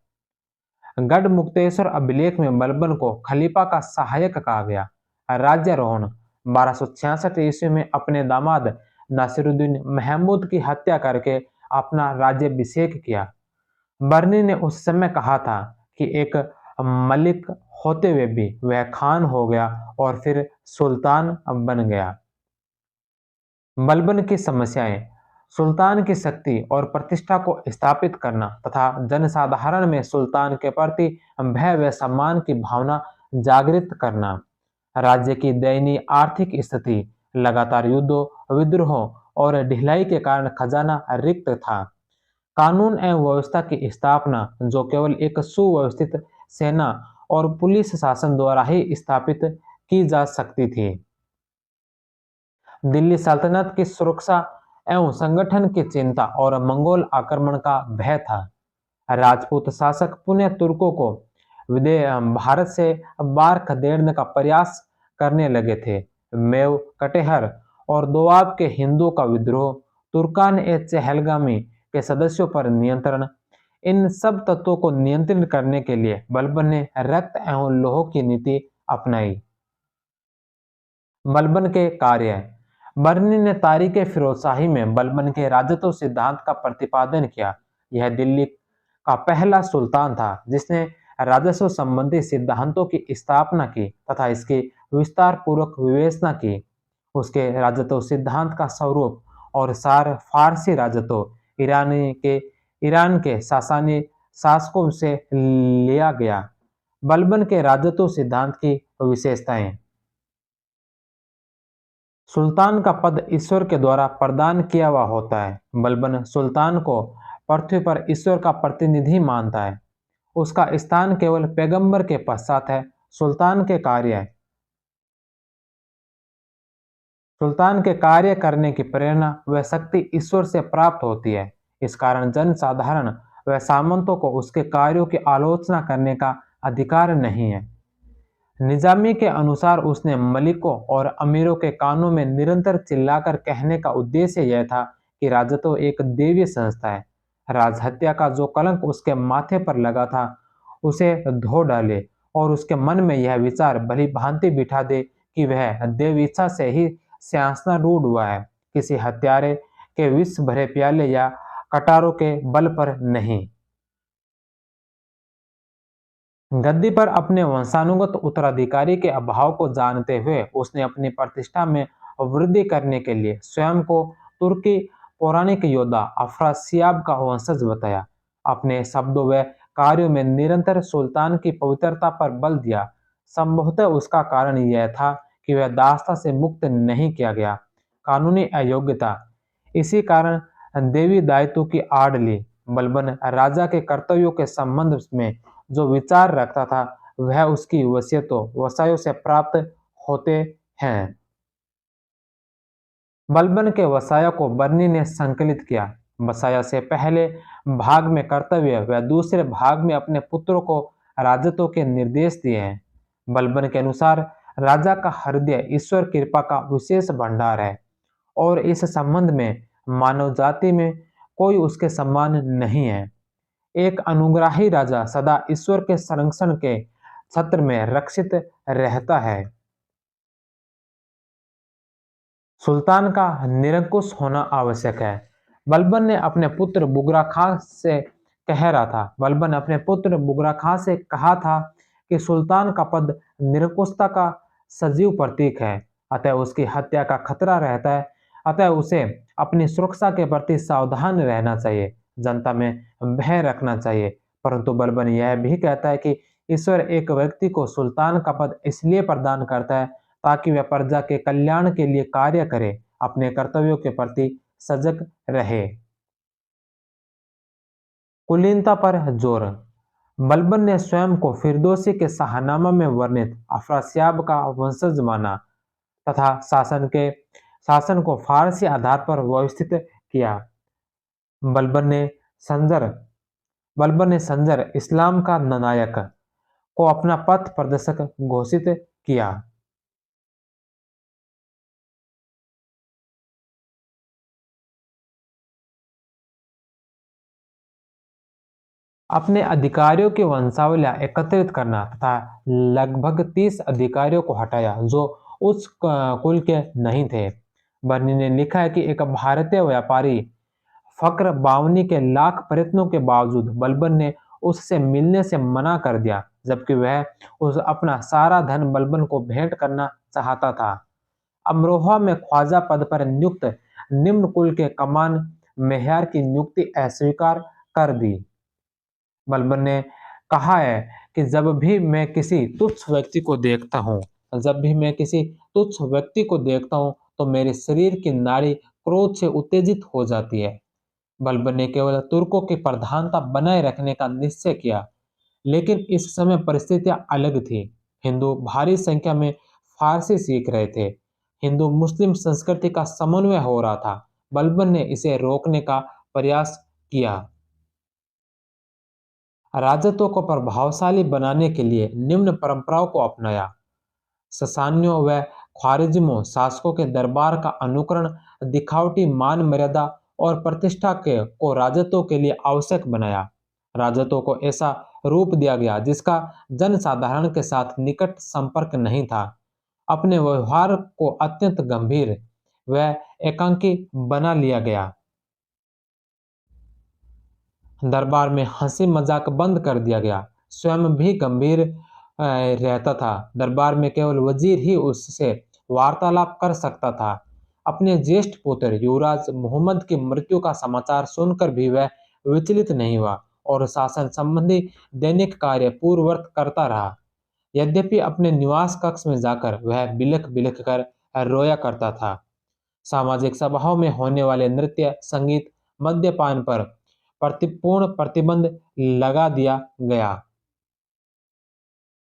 गढ़ मुक्तेश्वर अभिलेख में बलबन को खलीफा का सहायक कहा गया। राज्यारोहण 1266 ईस्वी में अपने दामाद नासिरुद्दीन महमूद की हत्या करके अपना राज्याभिषेक किया। बर्नी ने उस समय कहा था कि एक मलिक होते हुए भी वह खान हो गया और फिर सुल्तान बन गया। बलबन की समस्याएं सुल्तान की शक्ति और प्रतिष्ठा को स्थापित करना तथा जनसाधारण में सुल्तान के प्रति भय व सम्मान की भावना जागृत करना। राज्य की दयनीय आर्थिक स्थिति, लगातार युद्धों, विद्रोहों और ढिलाई के कारण खजाना रिक्त था। कानून एवं व्यवस्था की स्थापना, जो केवल एक सुव्यवस्थित सेना और पुलिस शासन द्वारा ही स्थापित की जा सकती थी। दिल्ली सल्तनत की सुरक्षा एवं संगठन की चिंता और मंगोल आक्रमण का भय था। राजपूत शासक पुनः तुर्कों को भारत से बार खदेड़ने का प्रयास करने लगे थे। मेव, कटेहर और दोआब के हिंदुओं का विद्रोह, तुर्कान ए चहलगामी के सदस्यों पर नियंत्रण, इन सब तत्वों को नियंत्रित करने के लिए बलबन ने रक्त एवं लोह की नीति अपनाई। बलबन के कार्य। बर्नी ने तारीख फिरोजशाही में बलबन के राजत्व सिद्धांत का प्रतिपादन किया। यह दिल्ली का पहला सुल्तान था जिसने राजस्व संबंधी सिद्धांतों की स्थापना की तथा इसकी विस्तार पूर्वक विवेचना की। उसके राजत्व सिद्धांत का स्वरूप और सार फारसी राजत्व ईरान के सासानी शासकों से लिया गया। बलबन के राजत्व सिद्धांत की विशेषताएं। सुल्तान का पद ईश्वर के द्वारा प्रदान किया हुआ होता है। बलबन सुल्तान को पृथ्वी पर ईश्वर का प्रतिनिधि मानता है। उसका स्थान केवल पैगंबर के पश्चात है। सुल्तान के कार्य करने की प्रेरणा व शक्ति ईश्वर से प्राप्त होती है। इस कारण जनसाधारण व सामंतों को उसके कार्यों की आलोचना करने का अधिकार नहीं है। निजामी के अनुसार उसने मलिकों और अमीरों के कानों में निरंतर चिल्लाकर कहने का उद्देश्य यह था कि राजत्व एक देवीय संस्था है। राजहत्या का जो कलंक उसके माथे पर लगा था उसे धो डाले और उसके मन में यह विचार भली भांति बिठा दे कि वह देव इच्छा से ही सिंहासनारूढ़ हुआ है, किसी हत्यारे के विष भरे प्याले या कटारों के बल पर नहीं। गद्दी पर अपने वंशानुगत उत्तराधिकारी के अभाव को जानते हुए उसने अपनी प्रतिष्ठा में वृद्धि करने के लिए स्वयं को तुर्की पौराणिक योद्धा अफरासियाब का वंशज बताया। अपने शब्दों व कार्यों में निरंतर सुल्तान की पवित्रता पर बल दिया। संभवतः उसका कारण यह था कि वह दासता से मुक्त नहीं किया गया, कानूनी अयोग्यता। इसी कारण देवी दायित्व की आड़ ली। बलबन राजा के कर्तव्यों के संबंध में जो विचार रखता था वह उसकी वसीयतों वसायों से प्राप्त होते हैं। बलबन के वसाया को बर्नी ने संकलित किया। वसाया से पहले भाग में कर्तव्य व दूसरे भाग में अपने पुत्रों को राजत्व के निर्देश दिए हैं। बलबन के अनुसार राजा का हृदय ईश्वर कृपा का विशेष भंडार है और इस संबंध में मानव जाति में कोई उसके समान नहीं है। एक अनुग्राही राजा सदा ईश्वर के संरक्षण के छत्र में रक्षित रहता है। सुल्तान का निरंकुश होना आवश्यक है। बलबन ने अपने पुत्र बुगरा खां से कह रहा था बलबन अपने पुत्र बुगरा खां से कहा था कि सुल्तान का पद निरंकुशता का सजीव प्रतीक है, अतः उसकी हत्या का खतरा रहता है। अतः उसे अपनी सुरक्षा के प्रति सावधान रहना चाहिए, जनता में भय रखना चाहिए। परंतु बलबन यह भी कहता है कि ईश्वर एक व्यक्ति को सुल्तान का पद इसलिए प्रदान करता है ताकि वह प्रजा के कल्याण के लिए कार्य करे, अपने कर्तव्यों के प्रति सजग रहे। कुलीनता पर जोर। बलबन ने स्वयं को फिरदौसी के शाहनामा में वर्णित अफरासियाब का वंशज माना तथा शासन को फारसी आधार पर व्यवस्थित किया। बलबन ने संजर बलबन ने संजर इस्लाम का नायक को अपना पथ प्रदर्शक घोषित किया। अपने अधिकारियों की वंशावलियां एकत्रित करना तथा लगभग 30 अधिकारियों को हटाया जो उस कुल के नहीं थे। बर्नी ने लिखा है कि एक भारतीय व्यापारी फक्र बावनी के लाख प्रयत्नों के बावजूद बलबन ने उससे मिलने से मना कर दिया, जबकि वह उस अपना सारा धन बलबन को भेंट करना चाहता था। अमरोहा में ख्वाजा पद पर नियुक्त निम्न कुल के कमान मेहर की नियुक्ति अस्वीकार कर दी। बलबन ने कहा है कि जब भी मैं किसी तुच्छ व्यक्ति को देखता हूं तो मेरे शरीर की नाड़ी क्रोध से उत्तेजित हो जाती है। बलबन ने केवल तुर्कों की प्रधानता बनाए रखने का निश्चय किया, लेकिन इस समय परिस्थितियां अलग थी। हिंदू भारी संख्या में फारसी सीख रहे थे। हिंदू मुस्लिम संस्कृति का समन्वय हो रहा था। बलबन ने इसे रोकने का प्रयास किया। राजत्व को प्रभावशाली बनाने के लिए निम्न परंपराओं को अपनाया। ससानियों व ख्वारिज्मों शासकों के दरबार का अनुकरण, दिखावटी मान मर्यादा और प्रतिष्ठा के को राजत्व के लिए आवश्यक बनाया। राजत्व को ऐसा रूप दिया गया जिसका जनसाधारण के साथ निकट संपर्क नहीं था। अपने व्यवहार को अत्यंत गंभीर व एकांकी बना लिया गया। दरबार में हंसी मजाक बंद कर दिया गया। स्वयं भी गंभीर रहता था। दरबार में केवल वजीर ही उससे वार्तालाप कर सकता था। अपने ज्येष्ठ पुत्र युवराज मोहम्मद की मृत्यु का समाचार सुनकर भी वह विचलित नहीं हुआ और शासन संबंधी दैनिक कार्य पूर्ववत करता रहा। यद्यपि अपने निवास कक्ष में जाकर वह बिलख बिलख कर रोया करता था। सामाजिक सभाओं में होने वाले नृत्य, संगीत, मद्यपान पर पूर्ण प्रतिबंध लगा दिया गया।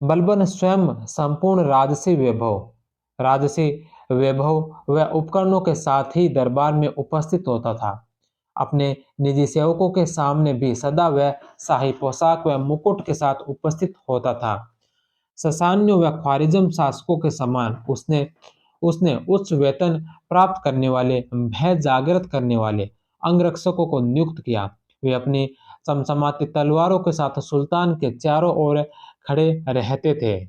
बलबन स्वयं संपूर्ण राजसी वैभव व उपकरणों के साथ ही दरबार में उपस्थित होता था। अपने निजी सेवकों के सामने भी सदा वह शाही पोशाक व मुकुट के साथ उपस्थित होता था। ससानियों व ख्वारिज्म शासकों के समान उसने उसने उच्च वेतन प्राप्त करने वाले, भय जागृत करने वाले अंगरक्षकों को नियुक्त किया। वे अपनी चमचमाती तलवारों के साथ सुल्तान के चारों ओर खड़े रहते थे।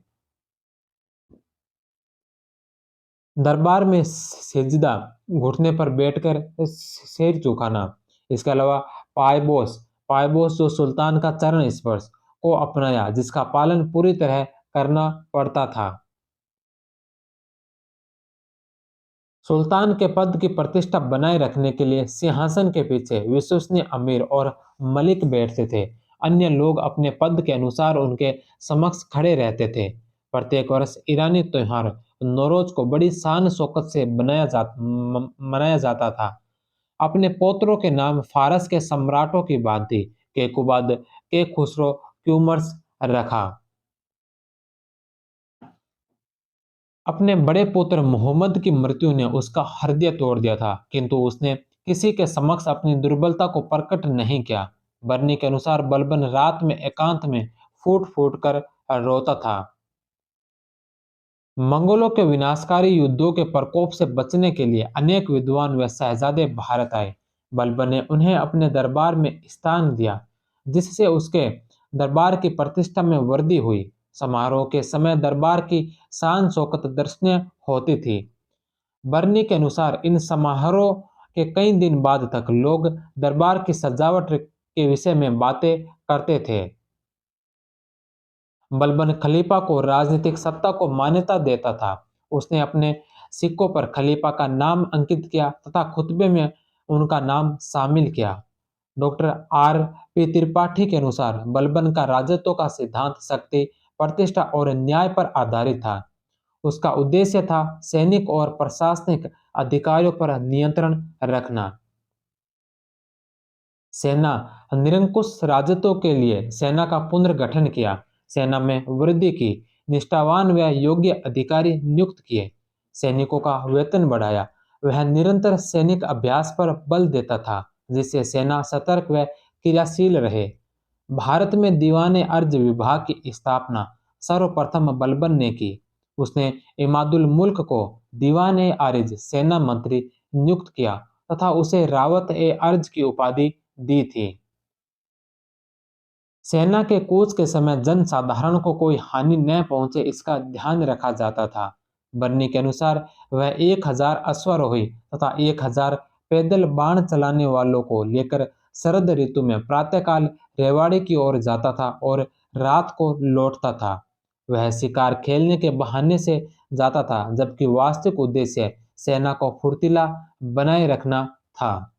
दरबार में सिजदा, घुटने पर बैठकर सिर झुकाना। इसके अलावा पायबोस पायबोस जो सुल्तान का चरण स्पर्श को अपनाया, जिसका पालन पूरी तरह करना पड़ता था। सुल्तान के पद की प्रतिष्ठा बनाए रखने के लिए सिंहासन के पीछे विश्वसनीय अमीर और मलिक बैठते थे। अन्य लोग अपने पद के अनुसार उनके समक्ष खड़े रहते थे। प्रत्येक वर्ष ईरानी त्योहार नौरोज को बड़ी शान शौकत से मनाया जाता था। अपने पोत्रों के नाम फारस के सम्राटों की भांति केकुबाद के खुसरो क्यूमर्स रखा। अपने बड़े पुत्र मोहम्मद की मृत्यु ने उसका हृदय तोड़ दिया था, किंतु उसने किसी के समक्ष अपनी दुर्बलता को प्रकट नहीं किया। बर्नी के अनुसार बलबन रात में एकांत में फूट फूट कर रोता था। मंगोलों के विनाशकारी युद्धों के प्रकोप से बचने के लिए अनेक विद्वान व शहजादे भारत आए। बलबन ने उन्हें अपने दरबार में स्थान दिया, जिससे उसके दरबार की प्रतिष्ठा में वृद्धि हुई। समारोह के समय दरबार की शान शौकत दर्शनीय होती थी। बर्नी के अनुसार इन समारोह के कई दिन बाद तक लोग दरबार की सजावट के विषय में बातें करते थे। बलबन खलीफा को राजनीतिक सत्ता को मान्यता देता था। उसने अपने सिक्कों पर खलीफा का नाम अंकित किया तथा खुतबे में उनका नाम शामिल किया। डॉक्टर आर पी त्रिपाठी के अनुसार बलबन का राजत्व का सिद्धांत शक्ति, प्रतिष्ठा और न्याय पर आधारित था। उसका उद्देश्य था सैनिक और प्रशासनिक अधिकारियों पर नियंत्रण रखना। सेना निरंकुश राजत्व के लिए सेना का पुनर्गठन किया, सेना में वृद्धि की, निष्ठावान व योग्य अधिकारी नियुक्त किए, सैनिकों का वेतन बढ़ाया। वह निरंतर सैनिक अभ्यास पर बल देता था, जिससे सेना सतर्क व क्रियाशील रहे। भारत में दीवाने अर्ज विभाग की स्थापना सर्वप्रथम बलबन ने की। उसने इमादुल मुल्क को दीवान ए आरिज सेना मंत्री नियुक्त किया तथा उसे रावत ए अर्ज की उपाधि दी थी। सेना के कूच के समय जन साधारण को कोई हानि न पहुंचे, इसका ध्यान रखा जाता था। बर्नी के अनुसार वह 1000 अश्वारोही तथा 1000 पैदल बाण चलाने वालों को लेकर शरद ऋतु में प्रातःकाल रेवाड़ी की ओर जाता था और रात को लौटता था। वह शिकार खेलने के बहाने से जाता था, जबकि वास्तविक उद्देश्य सेना को फुर्तीला बनाए रखना था।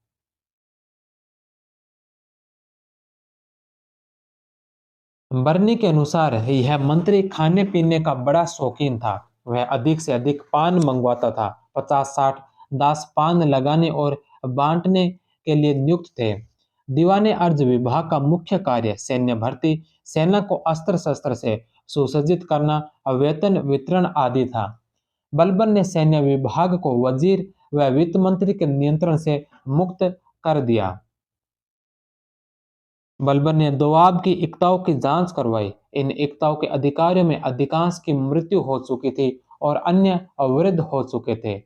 बर्नी के अनुसार यह मंत्री खाने पीने का बड़ा शौकीन था। वह अधिक से अधिक पान मंगवाता था। 50-60 दास पान लगाने और बांटने के लिए नियुक्त थे। दीवाने अर्ज विभाग का मुख्य कार्य सैन्य भर्ती, सेना को अस्त्र शस्त्र से सुसज्जित करना, वेतन वितरण आदि था। बलबन ने सैन्य विभाग को वजीर व वित्त मंत्री के नियंत्रण से मुक्त कर दिया। बलबन ने दोआब की इक्ताओं की जांच करवाई। इन इक्ताओं के अधिकारियों में अधिकांश की मृत्यु हो चुकी थी और अन्य अवरुद्ध हो चुके थे।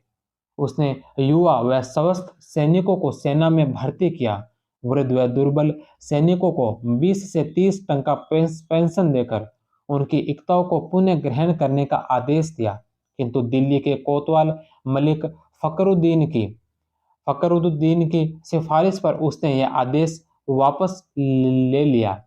उसने युवा व स्वस्थ सैनिकों को सेना में भर्ती किया। वृद्ध व दुर्बल सैनिकों को 20 से 30 टन का पेंशन देकर उनकी इक्ताओं को पुनः ग्रहण करने का आदेश दिया, किंतु दिल्ली के कोतवाल मलिक फकरुद्दीन की सिफारिश पर उसने यह आदेश वापस ले लिया।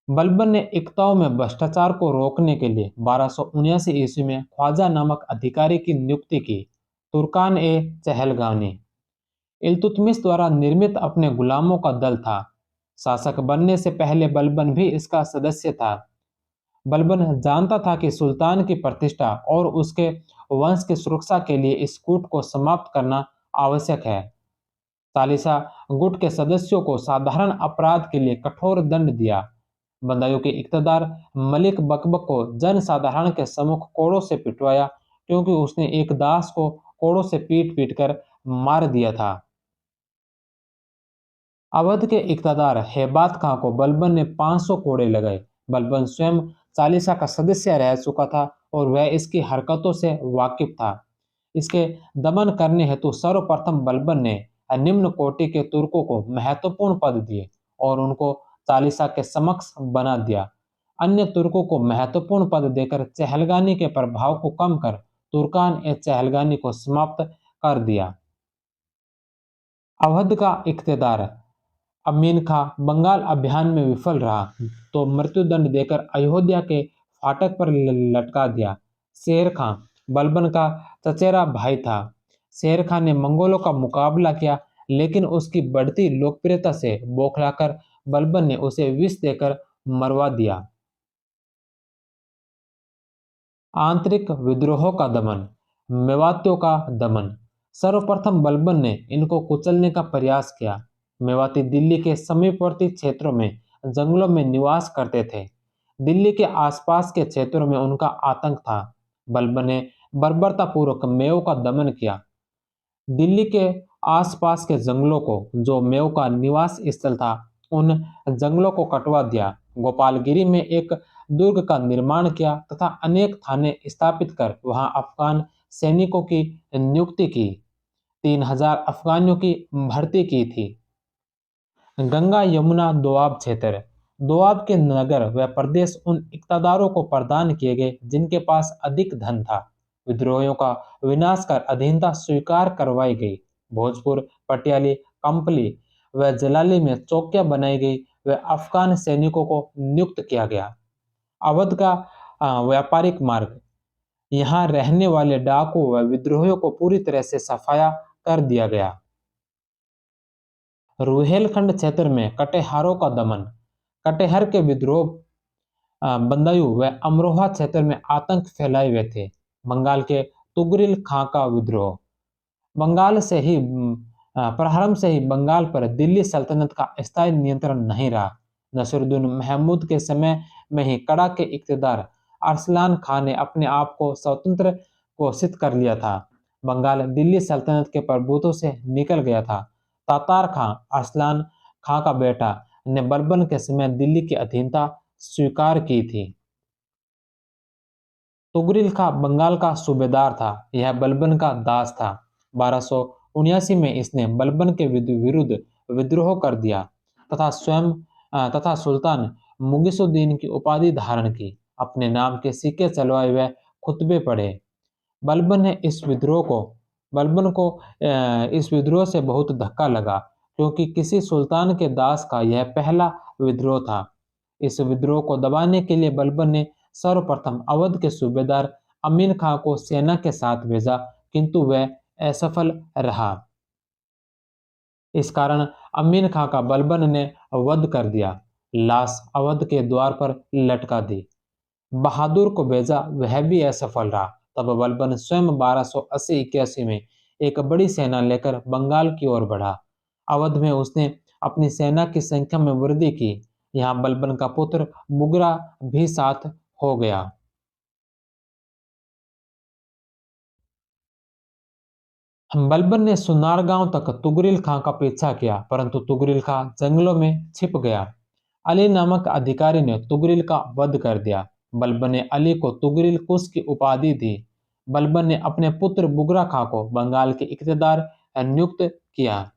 बलबन ने इक्ताओं में भ्रष्टाचार को रोकने के लिए 1279 ईस्वी में ख्वाजा नामक अधिकारी की नियुक्ति की। तुर्कान ए चहलगानी इल्तुतमिश द्वारा निर्मित अपने गुलामों का दल था। शासक बनने से पहले बलबन भी इसका सदस्य था। बलबन जानता था कि सुल्तान की प्रतिष्ठा और उसके वंश की सुरक्षा के लिए इस कूट को समाप्त करना आवश्यक है। चालीसा गुट के सदस्यों को साधारण अपराध के लिए कठोर दंड दिया। बदायूं के इक़्तिदार मलिक बकबक को जन साधारण के सम्मुख कोड़ों से पिटवाया, क्योंकि उसने एक दास को कोड़ों से पीट पीट कर मार दिया था। अवध के इक़्तिदार हेबात खां को बलबन ने 500 कोड़े लगाए। बलबन स्वयं चालीसा का सदस्य रह चुका था और वह इसकी हरकतों से वाकिफ था। इसके दमन करने हेतु सर्वप्रथम बलबन ने निम्न कोटि के तुर्कों को महत्वपूर्ण पद दिए और उनको चालीसा के समक्ष बना दिया। अन्य तुर्कों को महत्वपूर्ण पद देकर चहलगानी के प्रभाव को कम कर तुर्कान ए चहलगानी को समाप्त कर दिया। अवध का इक़्तिदार अमीन खां बंगाल अभियान में विफल रहा तो मृत्युदंड देकर अयोध्या के फाटक पर लटका दिया। शेर खां बलबन का चचेरा भाई था। शेर खां ने मंगोलों का मुकाबला किया, लेकिन उसकी बढ़ती लोकप्रियता से बौखलाकर बलबन ने उसे विष देकर मरवा दिया। आंतरिक विद्रोहों का दमन, मेवातियों का दमन। सर्वप्रथम बलबन ने इनको कुचलने का प्रयास किया। मेवाती दिल्ली के समीपवर्ती क्षेत्रों में जंगलों में निवास करते थे। दिल्ली के आसपास के क्षेत्रों में उनका आतंक था। बलबन ने बर्बरतापूर्वक मेव का दमन किया। दिल्ली के आसपास के जंगलों को, जो मेव का निवास स्थल था, उन जंगलों को कटवा दिया। गोपालगिरी में एक दुर्ग का निर्माण किया तथा अनेक थाने स्थापित कर वहां अफगान सैनिकों की नियुक्ति की। 3,000 अफगानियों की भर्ती की थी। गंगा यमुना दोआब क्षेत्र, दोआब के नगर व प्रदेश उन इक़्तिदारों को प्रदान किए गए जिनके पास अधिक धन था। विद्रोहियों का विनाश कर अधीनता स्वीकार करवाई गई। भोजपुर, पटियाली, कंपली व जलाली में चौकियां बनाई गई व अफगान सैनिकों को नियुक्त किया गया। अवध का व्यापारिक मार्ग, यहाँ रहने वाले डाकू व विद्रोहियों को पूरी तरह से सफाया कर दिया गया। रुहेलखंड क्षेत्र में कटेहारों का दमन, कटेहर के विद्रोह बंदायूं व अमरोहा क्षेत्र में आतंक फैलाए हुए थे। बंगाल के तुगरिल खां का विद्रोह, बंगाल से ही प्रारंभ से ही बंगाल पर दिल्ली सल्तनत का स्थायी नियंत्रण नहीं रहा। नसीरुद्दीन महमूद के समय में ही कड़ा के इक़्तिदार अरसलान खां ने अपने आप को स्वतंत्र घोषित कर लिया था। बंगाल दिल्ली सल्तनत के प्रभुत्व से निकल गया था। तातार खां, अरसलान खां का बेटा, ने बलबन के समय दिल्ली की अधीनता स्वीकार की थी। तुगरिल खां बंगाल का सूबेदार था। यह बलबन का दास था। 1279 में इसने बलबन के विरुद्ध विद्रोह कर दिया तथा सुल्तान मुगिसुद्दीन की उपाधि धारण की। अपने नाम के सिक्के चलवाए व खुतबे पढ़े। बलबन ने इस विद्रोह को बलबन को इस विद्रोह से बहुत धक्का लगा, क्योंकि किसी सुल्तान के दास का यह पहला विद्रोह था। इस विद्रोह को दबाने के लिए बलबन ने सर्वप्रथम अवध के सूबेदार अमीन खां को सेना के साथ भेजा, किंतु वह असफल रहा। इस कारण अमीन खां का बलबन ने वध कर दिया। लाश अवध के द्वार पर लटका दी। बहादुर को भेजा, वह भी असफल रहा। तब बलबन स्वयं 1280-81 में एक बड़ी सेना लेकर बंगाल की ओर बढ़ा। अवध में उसने अपनी सेना की संख्या में वृद्धि की। यहाँ बलबन का पुत्र बुगरा भी साथ हो गया। बलबन ने सुनारगांव तक तुगरिल खां का पीछा किया, परंतु तुगरिल खां जंगलों में छिप गया। अली नामक अधिकारी ने तुगरिल का वध कर दिया। बलबन ने अली को तुगरिल कुश की उपाधि दी। बलबन ने अपने पुत्र बुगरा खां को बंगाल के इक़्तिदार नियुक्त किया।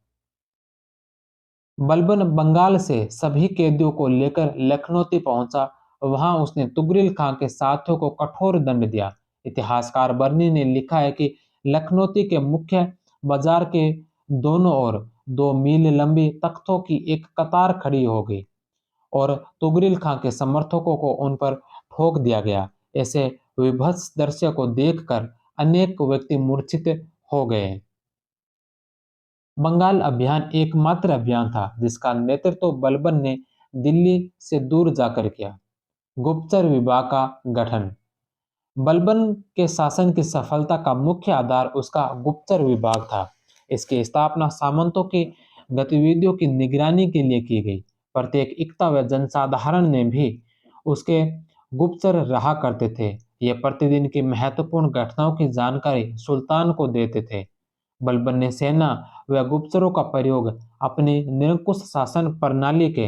बलबन बंगाल से सभी कैदियों को लेकर लखनौती पहुंचा। वहां उसने तुगरिल खां के साथियों को कठोर दंड दिया। इतिहासकार बर्नी ने लिखा है कि लखनौती के मुख्य बाजार के दोनों ओर 2 मील लंबी तख्तों की एक कतार खड़ी हो गई और तुगरिल खां के समर्थकों को उन पर ठोक दिया गया। ऐसे विभत्स दृश्य को देखकर अनेक व्यक्ति मूर्छित हो गए। बंगाल अभियान एकमात्र अभियान था जिसका नेतृत्व बलबन ने दिल्ली से दूर जाकर किया। गुप्तचर विभाग का गठन, बलबन के शासन की सफलता का मुख्य आधार उसका गुप्तचर विभाग था। इसकी स्थापना सामंतों की गतिविधियों की निगरानी के लिए की गई। प्रत्येक इक्ता व जनसाधारण ने भी उसके गुप्तचर रहा करते थे। ये प्रतिदिन की महत्वपूर्ण घटनाओं की जानकारी सुल्तान को देते थे। बलबन ने सेना व गुप्तचरों का प्रयोग अपनी निरंकुश शासन प्रणाली के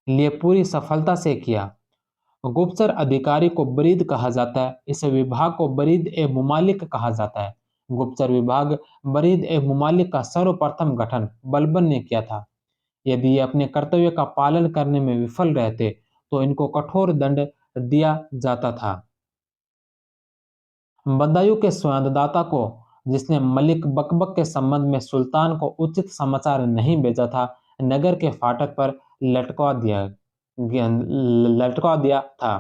लिए पूरी सफलता से किया। गुप्तचर अधिकारी को बरीद कहा जाता है। इस विभाग को बरीद ए मुमालिक कहा जाता है। गुप्तचर विभाग बरीद ए मुमालिक का सर्वप्रथम गठन बलबन ने किया था। यदि ये अपने कर्तव्य का पालन करने में विफल रहते तो इनको कठोर दंड दिया जाता था। बदायूं के संवाददाता को, जिसने मलिक बकबक के संबंध में सुल्तान को उचित समाचार नहीं भेजा था, नगर के फाटक पर लटका दिया था।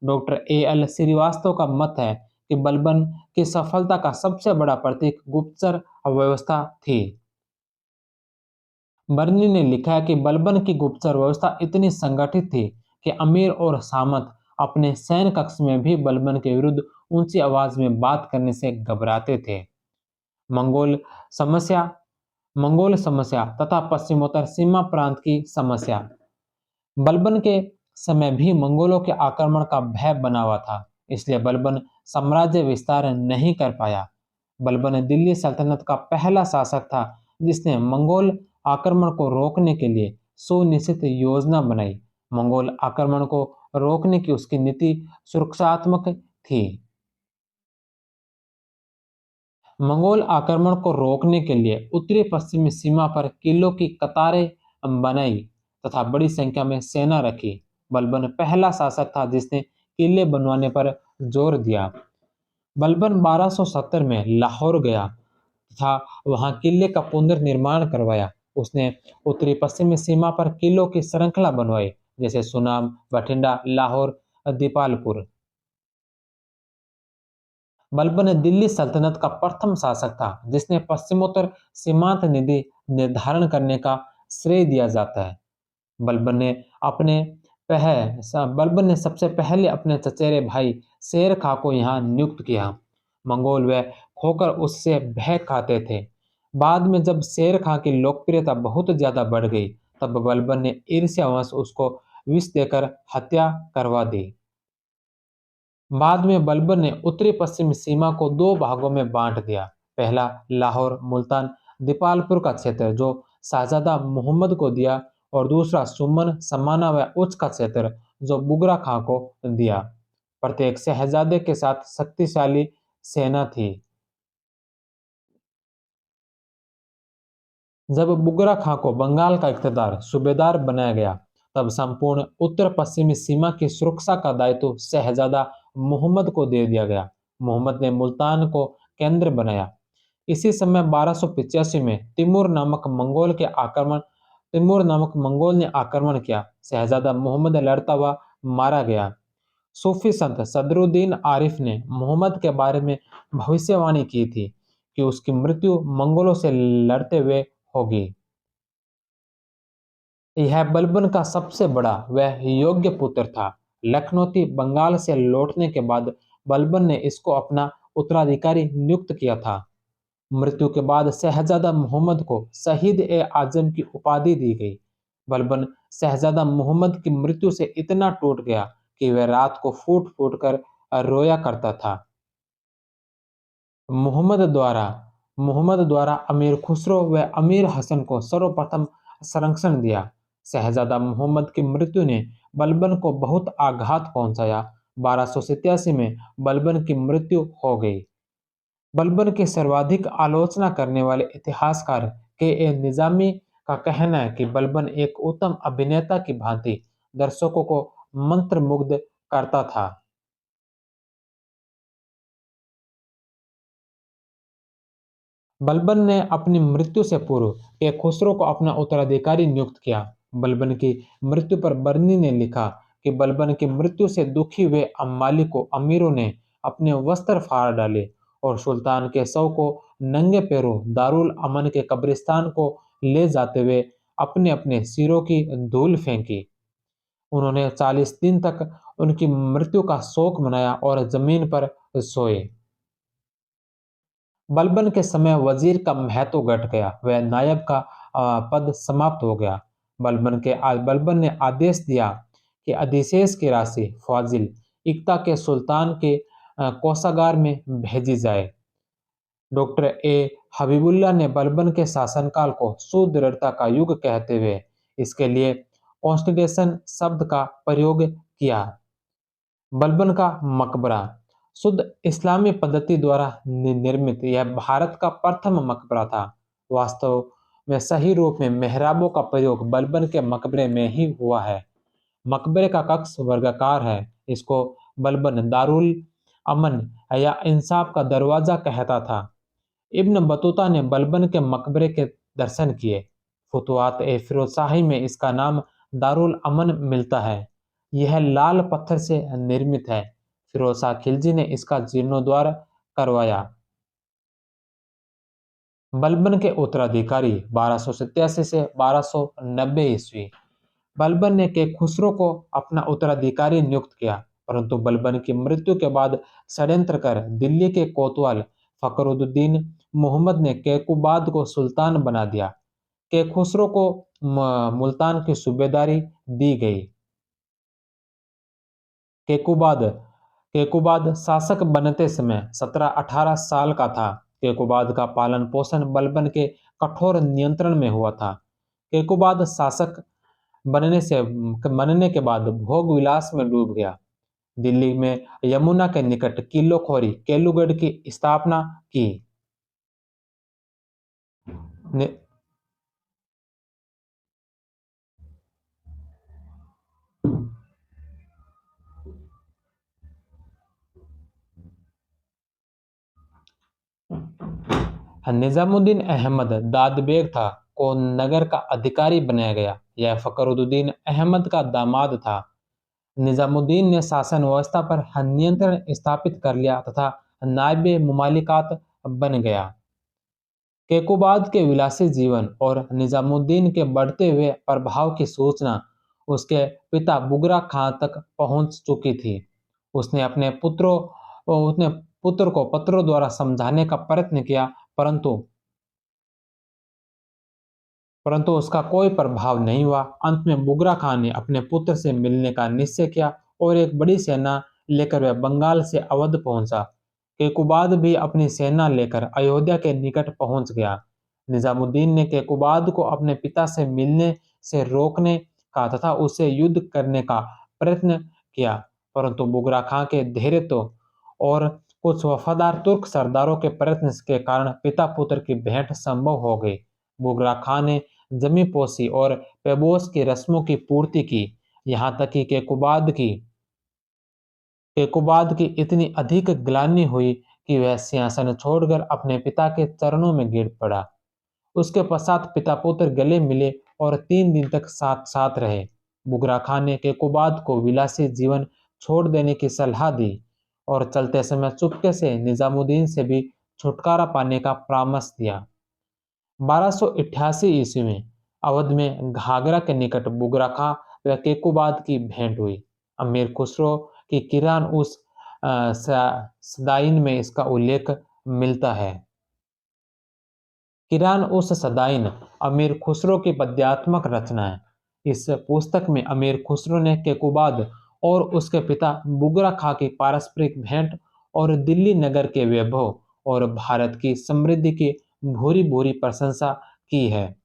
Doctor A.L. श्रीवास्तव का मत है कि बलबन की सफलता का सबसे बड़ा प्रतीक गुप्तचर व्यवस्था थी। बर्नी ने लिखा है कि बलबन की गुप्तचर व्यवस्था इतनी संगठित थी कि अमीर और सामंत अपने सैन्य कक्ष में भी बलबन के विरुद्ध ऊंची आवाज में बात करने से घबराते थे। मंगोल समस्या मंगोल समस्या तथा पश्चिमोत्तर सीमा प्रांत की समस्या। बलबन के समय भी मंगोलों के आक्रमण का भय बना हुआ था, इसलिए बलबन साम्राज्य विस्तार नहीं कर पाया। बलबन दिल्ली सल्तनत का पहला शासक था जिसने मंगोल आक्रमण को रोकने के लिए सुनिश्चित योजना बनाई। मंगोल आक्रमण को रोकने की उसकी नीति सुरक्षात्मक थी। मंगोल आक्रमण को रोकने के लिए उत्तरी पश्चिमी सीमा पर किलों की कतारें बनाई तथा बड़ी संख्या में सेना रखी। बलबन पहला शासक था जिसने किले बनवाने पर जोर दिया। बलबन 1270 में लाहौर गया तथा वहां किले का पुनर्निर्माण करवाया। उसने उत्तरी पश्चिमी सीमा पर किलों की श्रृंखला बनवाई, जैसे सुनाम, बठिंडा, लाहौर, दीपालपुर। बलबन दिल्ली सल्तनत का प्रथम शासक था जिसने पश्चिमोत्तर सीमांत निधि निर्धारण करने का श्रेय दिया जाता है। बलबन ने अपने बलबन ने सबसे पहले अपने चचेरे भाई शेर खां को यहाँ नियुक्त किया। मंगोल वे खोकर उससे भय खाते थे। बाद में जब शेर खां की लोकप्रियता बहुत ज्यादा बढ़ गई, तब बलबन ने ईर्ष्यावश उसको विष देकर हत्या करवा दी। बाद में बलबन ने उत्तरी पश्चिमी सीमा को दो भागों में बांट दिया। पहला लाहौर, मुल्तान, दीपालपुर का क्षेत्र जो शाहजादा मोहम्मद को दिया, और दूसरा सुमन, समाना व उच्च का क्षेत्र जो बुगरा खां को दिया। प्रत्येक शहजादे के साथ शक्तिशाली सेना थी। जब बुगरा खां को बंगाल का इख्तियार सूबेदार बनाया गया, तब संपूर्ण उत्तर पश्चिमी सीमा की सुरक्षा का दायित्व शहजादा मोहम्मद को दे दिया गया। मोहम्मद ने मुल्तान को केंद्र बनाया। इसी समय 1285 में तिमूर नामक मंगोल ने आक्रमण किया। शहजादा मोहम्मद लड़ता हुआ मारा गया। सूफी संत सदरुद्दीन आरिफ ने मोहम्मद के बारे में भविष्यवाणी की थी कि उसकी मृत्यु मंगोलों से लड़ते हुए होगी। यह बलबन का सबसे बड़ा वह योग्य पुत्र था। लखनौती बंगाल से लौटने के बाद बलबन ने इसको अपना उत्तराधिकारी नियुक्त किया था। मृत्यु के बाद शहजादा मोहम्मद को शहीद ए आजम की उपाधि दी गई। बलबन शहजादा मोहम्मद की मृत्यु से इतना टूट गया कि वह रात को फूट फूट कर रोया करता था। मोहम्मद द्वारा मोहम्मद द्वारा अमीर खुसरो व अमीर हसन को सर्वप्रथम संरक्षण दिया। शहजादा मोहम्मद की मृत्यु ने बलबन को बहुत आघात पहुंचाया। 1287 में बलबन की मृत्यु हो गई। बलबन की सर्वाधिक आलोचना करने वाले इतिहासकार के ए निजामी का कहना है कि बलबन एक उत्तम अभिनेता की भांति दर्शकों को मंत्रमुग्ध करता था। बलबन ने अपनी मृत्यु से पूर्व के खुसरो को अपना उत्तराधिकारी नियुक्त किया। बलबन की मृत्यु पर बर्नी ने लिखा कि बलबन की मृत्यु से दुखी हुए अमीरों ने अपने वस्त्र फाड़ डाले और सुल्तान के शव को नंगे पैरों दारुल अमन के कब्रिस्तान को ले जाते हुए अपने अपने सिरों की धूल फेंकी। उन्होंने 40 दिन तक उनकी मृत्यु का शोक मनाया और जमीन पर सोए। बलबन के समय वजीर का महत्व घट गया, वह नायब का पद समाप्त हो गया। बलबन ने आदेश दिया कि अधिशेष की राशि फाजिल इक्ता के सुल्तान के कोषागार में भेजी जाए। डॉक्टर ए हबीबुल्लाह ने बलबन के शासनकाल को सुदृढ़ता का युग कहते हुए इसके लिए कॉन्स्टिट्यूशन शब्द का प्रयोग किया। बलबन का मकबरा शुद्ध इस्लामी पद्धति द्वारा निर्मित यह भारत का प्रथम मकबरा था। वास्तव में सही रूप में मेहराबों का प्रयोग बलबन के मकबरे में ही हुआ है। मकबरे का कक्ष वर्गाकार है। इसको बलबन दारुल अमन या इंसाफ का दरवाजा कहता था। इब्न बतूता ने बलबन के मकबरे के दर्शन किए। फुतुहात ए फिरोजशाही में इसका नाम दारुल अमन मिलता है। यह लाल पत्थर से निर्मित है। फिरोज शाह खिलजी ने इसका जीर्णोद्धार करवाया। बलबन के उत्तराधिकारी 1287 से 1290 ईस्वी। बलबन ने के खुसरो को अपना उत्तराधिकारी नियुक्त किया, परंतु बलबन की मृत्यु के बाद षड्यंत्र कर दिल्ली के कोतवाल फखरुद्दीन मोहम्मद ने कैकुबाद को सुल्तान बना दिया। केखुसरो को मुल्तान की सूबेदारी दी गई। केकुबाद केकुबाद शासक बनते समय 17-18 साल का था। केकुबाद का पालन पोषण बलबन के कठोर नियंत्रण में हुआ था। केकुबाद शासक बनने के बाद भोग विलास में डूब गया। दिल्ली में यमुना के निकट किल्लोखोरी केलूगढ़ की स्थापना की। नि- निजामुद्दीन अहमद दादबेग था को नगर का अधिकारी बनाया गया। यह फखरुद्दीन अहमद का दामाद था। निजामुद्दीन ने शासन व्यवस्था पर नियंत्रण स्थापित कर लिया तथा नायब मुमालिकात बन गया। केकुबाद के विलासी जीवन और निजामुद्दीन के बढ़ते हुए प्रभाव की सूचना उसके पिता बुगरा खां तक पहुंच चुकी थी। उसने पुत्र को पत्रों द्वारा समझाने का प्रयत्न किया, परंतु परंतु उसका कोई प्रभाव नहीं हुआ। अंत में बुगरा खान ने अपने पुत्र से मिलने का निश्चय किया और एक बड़ी सेना लेकर वह बंगाल से अवध पहुंचा। केकुबाद भी अपनी सेना लेकर अयोध्या के निकट पहुंच गया। निजामुद्दीन ने केकुबाद को अपने पिता से मिलने से रोकने का तथा उससे युद्ध करने का प्रयत्न किया, परंतु बुगरा खां के धैर्य तो और कुछ वफादार तुर्क सरदारों के प्रयत्न के कारण पिता पुत्र की भेंट संभव हो गई। बुगरा खां ने जमी पोसी और पेबोस की रस्मों की पूर्ति की, यहाँ तक कि केकुबाद की इतनी अधिक ग्लानि हुई कि वह सिंहासन छोड़कर अपने पिता के चरणों में गिर पड़ा। उसके पश्चात पिता पुत्र गले मिले और 3 दिन तक साथ साथ रहे। बुगरा खान ने केकुबाद को विलासी जीवन छोड़ देने की सलाह दी और चलते समय चुपके से निजामुद्दीन से भी छुटकारा पाने का परामर्श दिया। 1288 ईस्वी में अवध में घाघरा के निकट बुगरा खां व केकुबाद की भेंट हुई। अमीर खुसरो की किरान उस सदाइन में इसका उल्लेख मिलता है। किरान उस सदाइन अमीर खुसरो की पद्यात्मक रचना है। इस पुस्तक में अमीर खुसरो ने केकुबाद और उसके पिता बुगरा खां की पारस्परिक भेंट और दिल्ली नगर के वैभव और भारत की समृद्धि की भूरी भूरी प्रशंसा की है।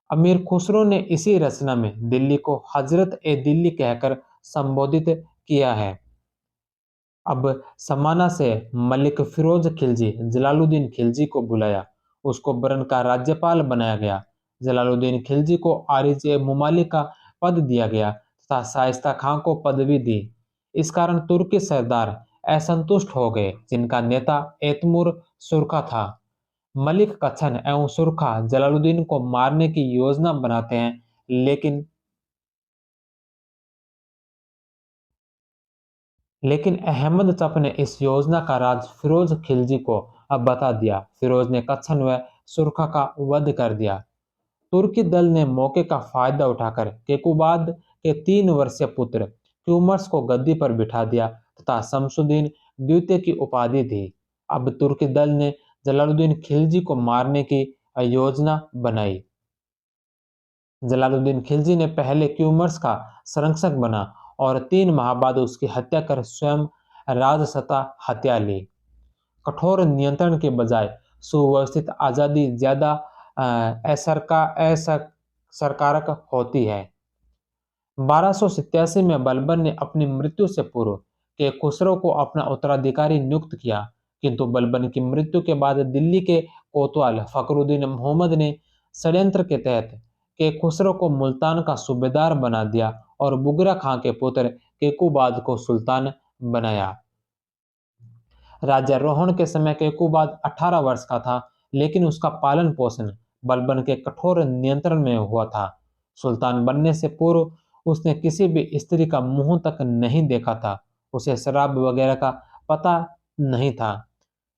अमीर खुसरो ने इसी रचना में दिल्ली को हजरत ए दिल्ली कहकर संबोधित किया है। अब समाना से मलिक फिरोज खिलजी जलालुद्दीन खिलजी को बुलाया। उसको बरन का राज्यपाल बनाया गया। जलालुद्दीन खिलजी को आरिज ए मुमालिक का पद दिया गया तथा शाइस्ता खां को पदवी दी। इस कारण तुर्की सरदार असंतुष्ट हो गए, जिनका नेता एतमुर सुरखा था। मलिक कच्छन एवं सुरखा जलालुद्दीन को मारने की योजना बनाते हैं, लेकिन अहमद चप ने इस योजना का राज फिरोज खिलजी को अब बता दिया। फिरोज ने कच्छन व सुरखा का वध कर दिया। तुर्की दल ने मौके का फायदा उठाकर केकुबाद के 3 वर्षीय पुत्र क्यूमर्स को गद्दी पर बिठा दिया तथा शमसुद्दीन द्वितीय की उपाधि दी। अब तुर्की दल ने जलालुद्दीन खिलजी को मारने की योजना बनाई। जलालुद्दीन खिलजी ने पहले क्यूमर्स का संरक्षक बना और 3 माह बाद उसकी हत्या कर स्वयं राजसत्ता हत्या ली। कठोर नियंत्रण के बजाय सुव्यवस्थित आजादी ज्यादा असरकारक होती है। 1287 में बलबन ने अपनी मृत्यु से पूर्व के खुसरो को अपना उत्तराधिकारी नियुक्त किया, किंतु बलबन की मृत्यु के बाद दिल्ली के कोतवाल फखरुद्दीन मोहम्मद ने षड्यंत्र के तहत के खुसरो को मुल्तान का सूबेदार बना दिया और बुगरा खां के पुत्र केकुबाद को सुल्तान बनाया। राज्यारोहण के समय केकुबाद 18 वर्ष का था, लेकिन उसका पालन पोषण बलबन के कठोर नियंत्रण में हुआ था। सुल्तान बनने से पूर्व उसने किसी भी स्त्री का मुंह तक नहीं देखा था। उसे शराब वगैरह का पता नहीं था।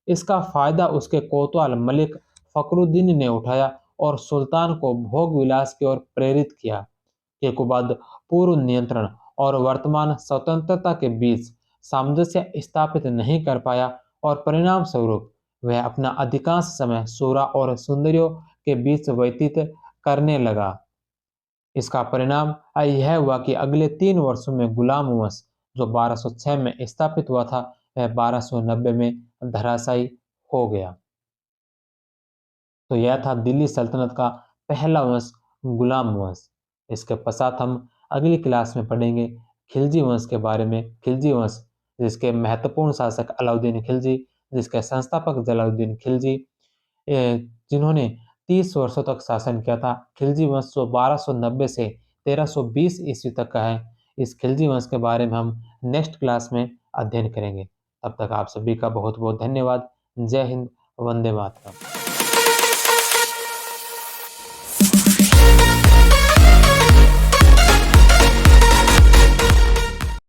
इसका फायदा उसके कोतवाल मलिक फखरुद्दीन ने उठाया और सुल्तान को भोग विलास की ओर प्रेरित किया। केकुबाद पूर्व नियंत्रण और वर्तमान स्वतंत्रता के बीच सामंजस्य स्थापित नहीं कर पाया और परिणाम स्वरूप वह अपना अधिकांश समय सूरा और सुंदरियों के बीच व्यतीत करने लगा। इसका परिणाम यह हुआ कि अगले 3 वर्षों में गुलाम वंश, जो 1206 में स्थापित हुआ था, वह 1290 में धराशायी हो गया। तो यह था दिल्ली सल्तनत का पहला वंश, गुलाम वंश। इसके पश्चात हम अगली क्लास में पढ़ेंगे खिलजी वंश के बारे में। खिलजी वंश, जिसके महत्वपूर्ण शासक अलाउद्दीन खिलजी, जिसके संस्थापक जलालुद्दीन खिलजी, जिन्होंने 30 वर्षों तक शासन किया था। खिलजी वंश जो 1290 से 1320 ईस्वी तक का है। इस खिलजी वंश के बारे में हम नेक्स्ट क्लास में अध्ययन करेंगे। तब तक आप सभी का बहुत बहुत धन्यवाद। जय हिंद, वंदे मातरम।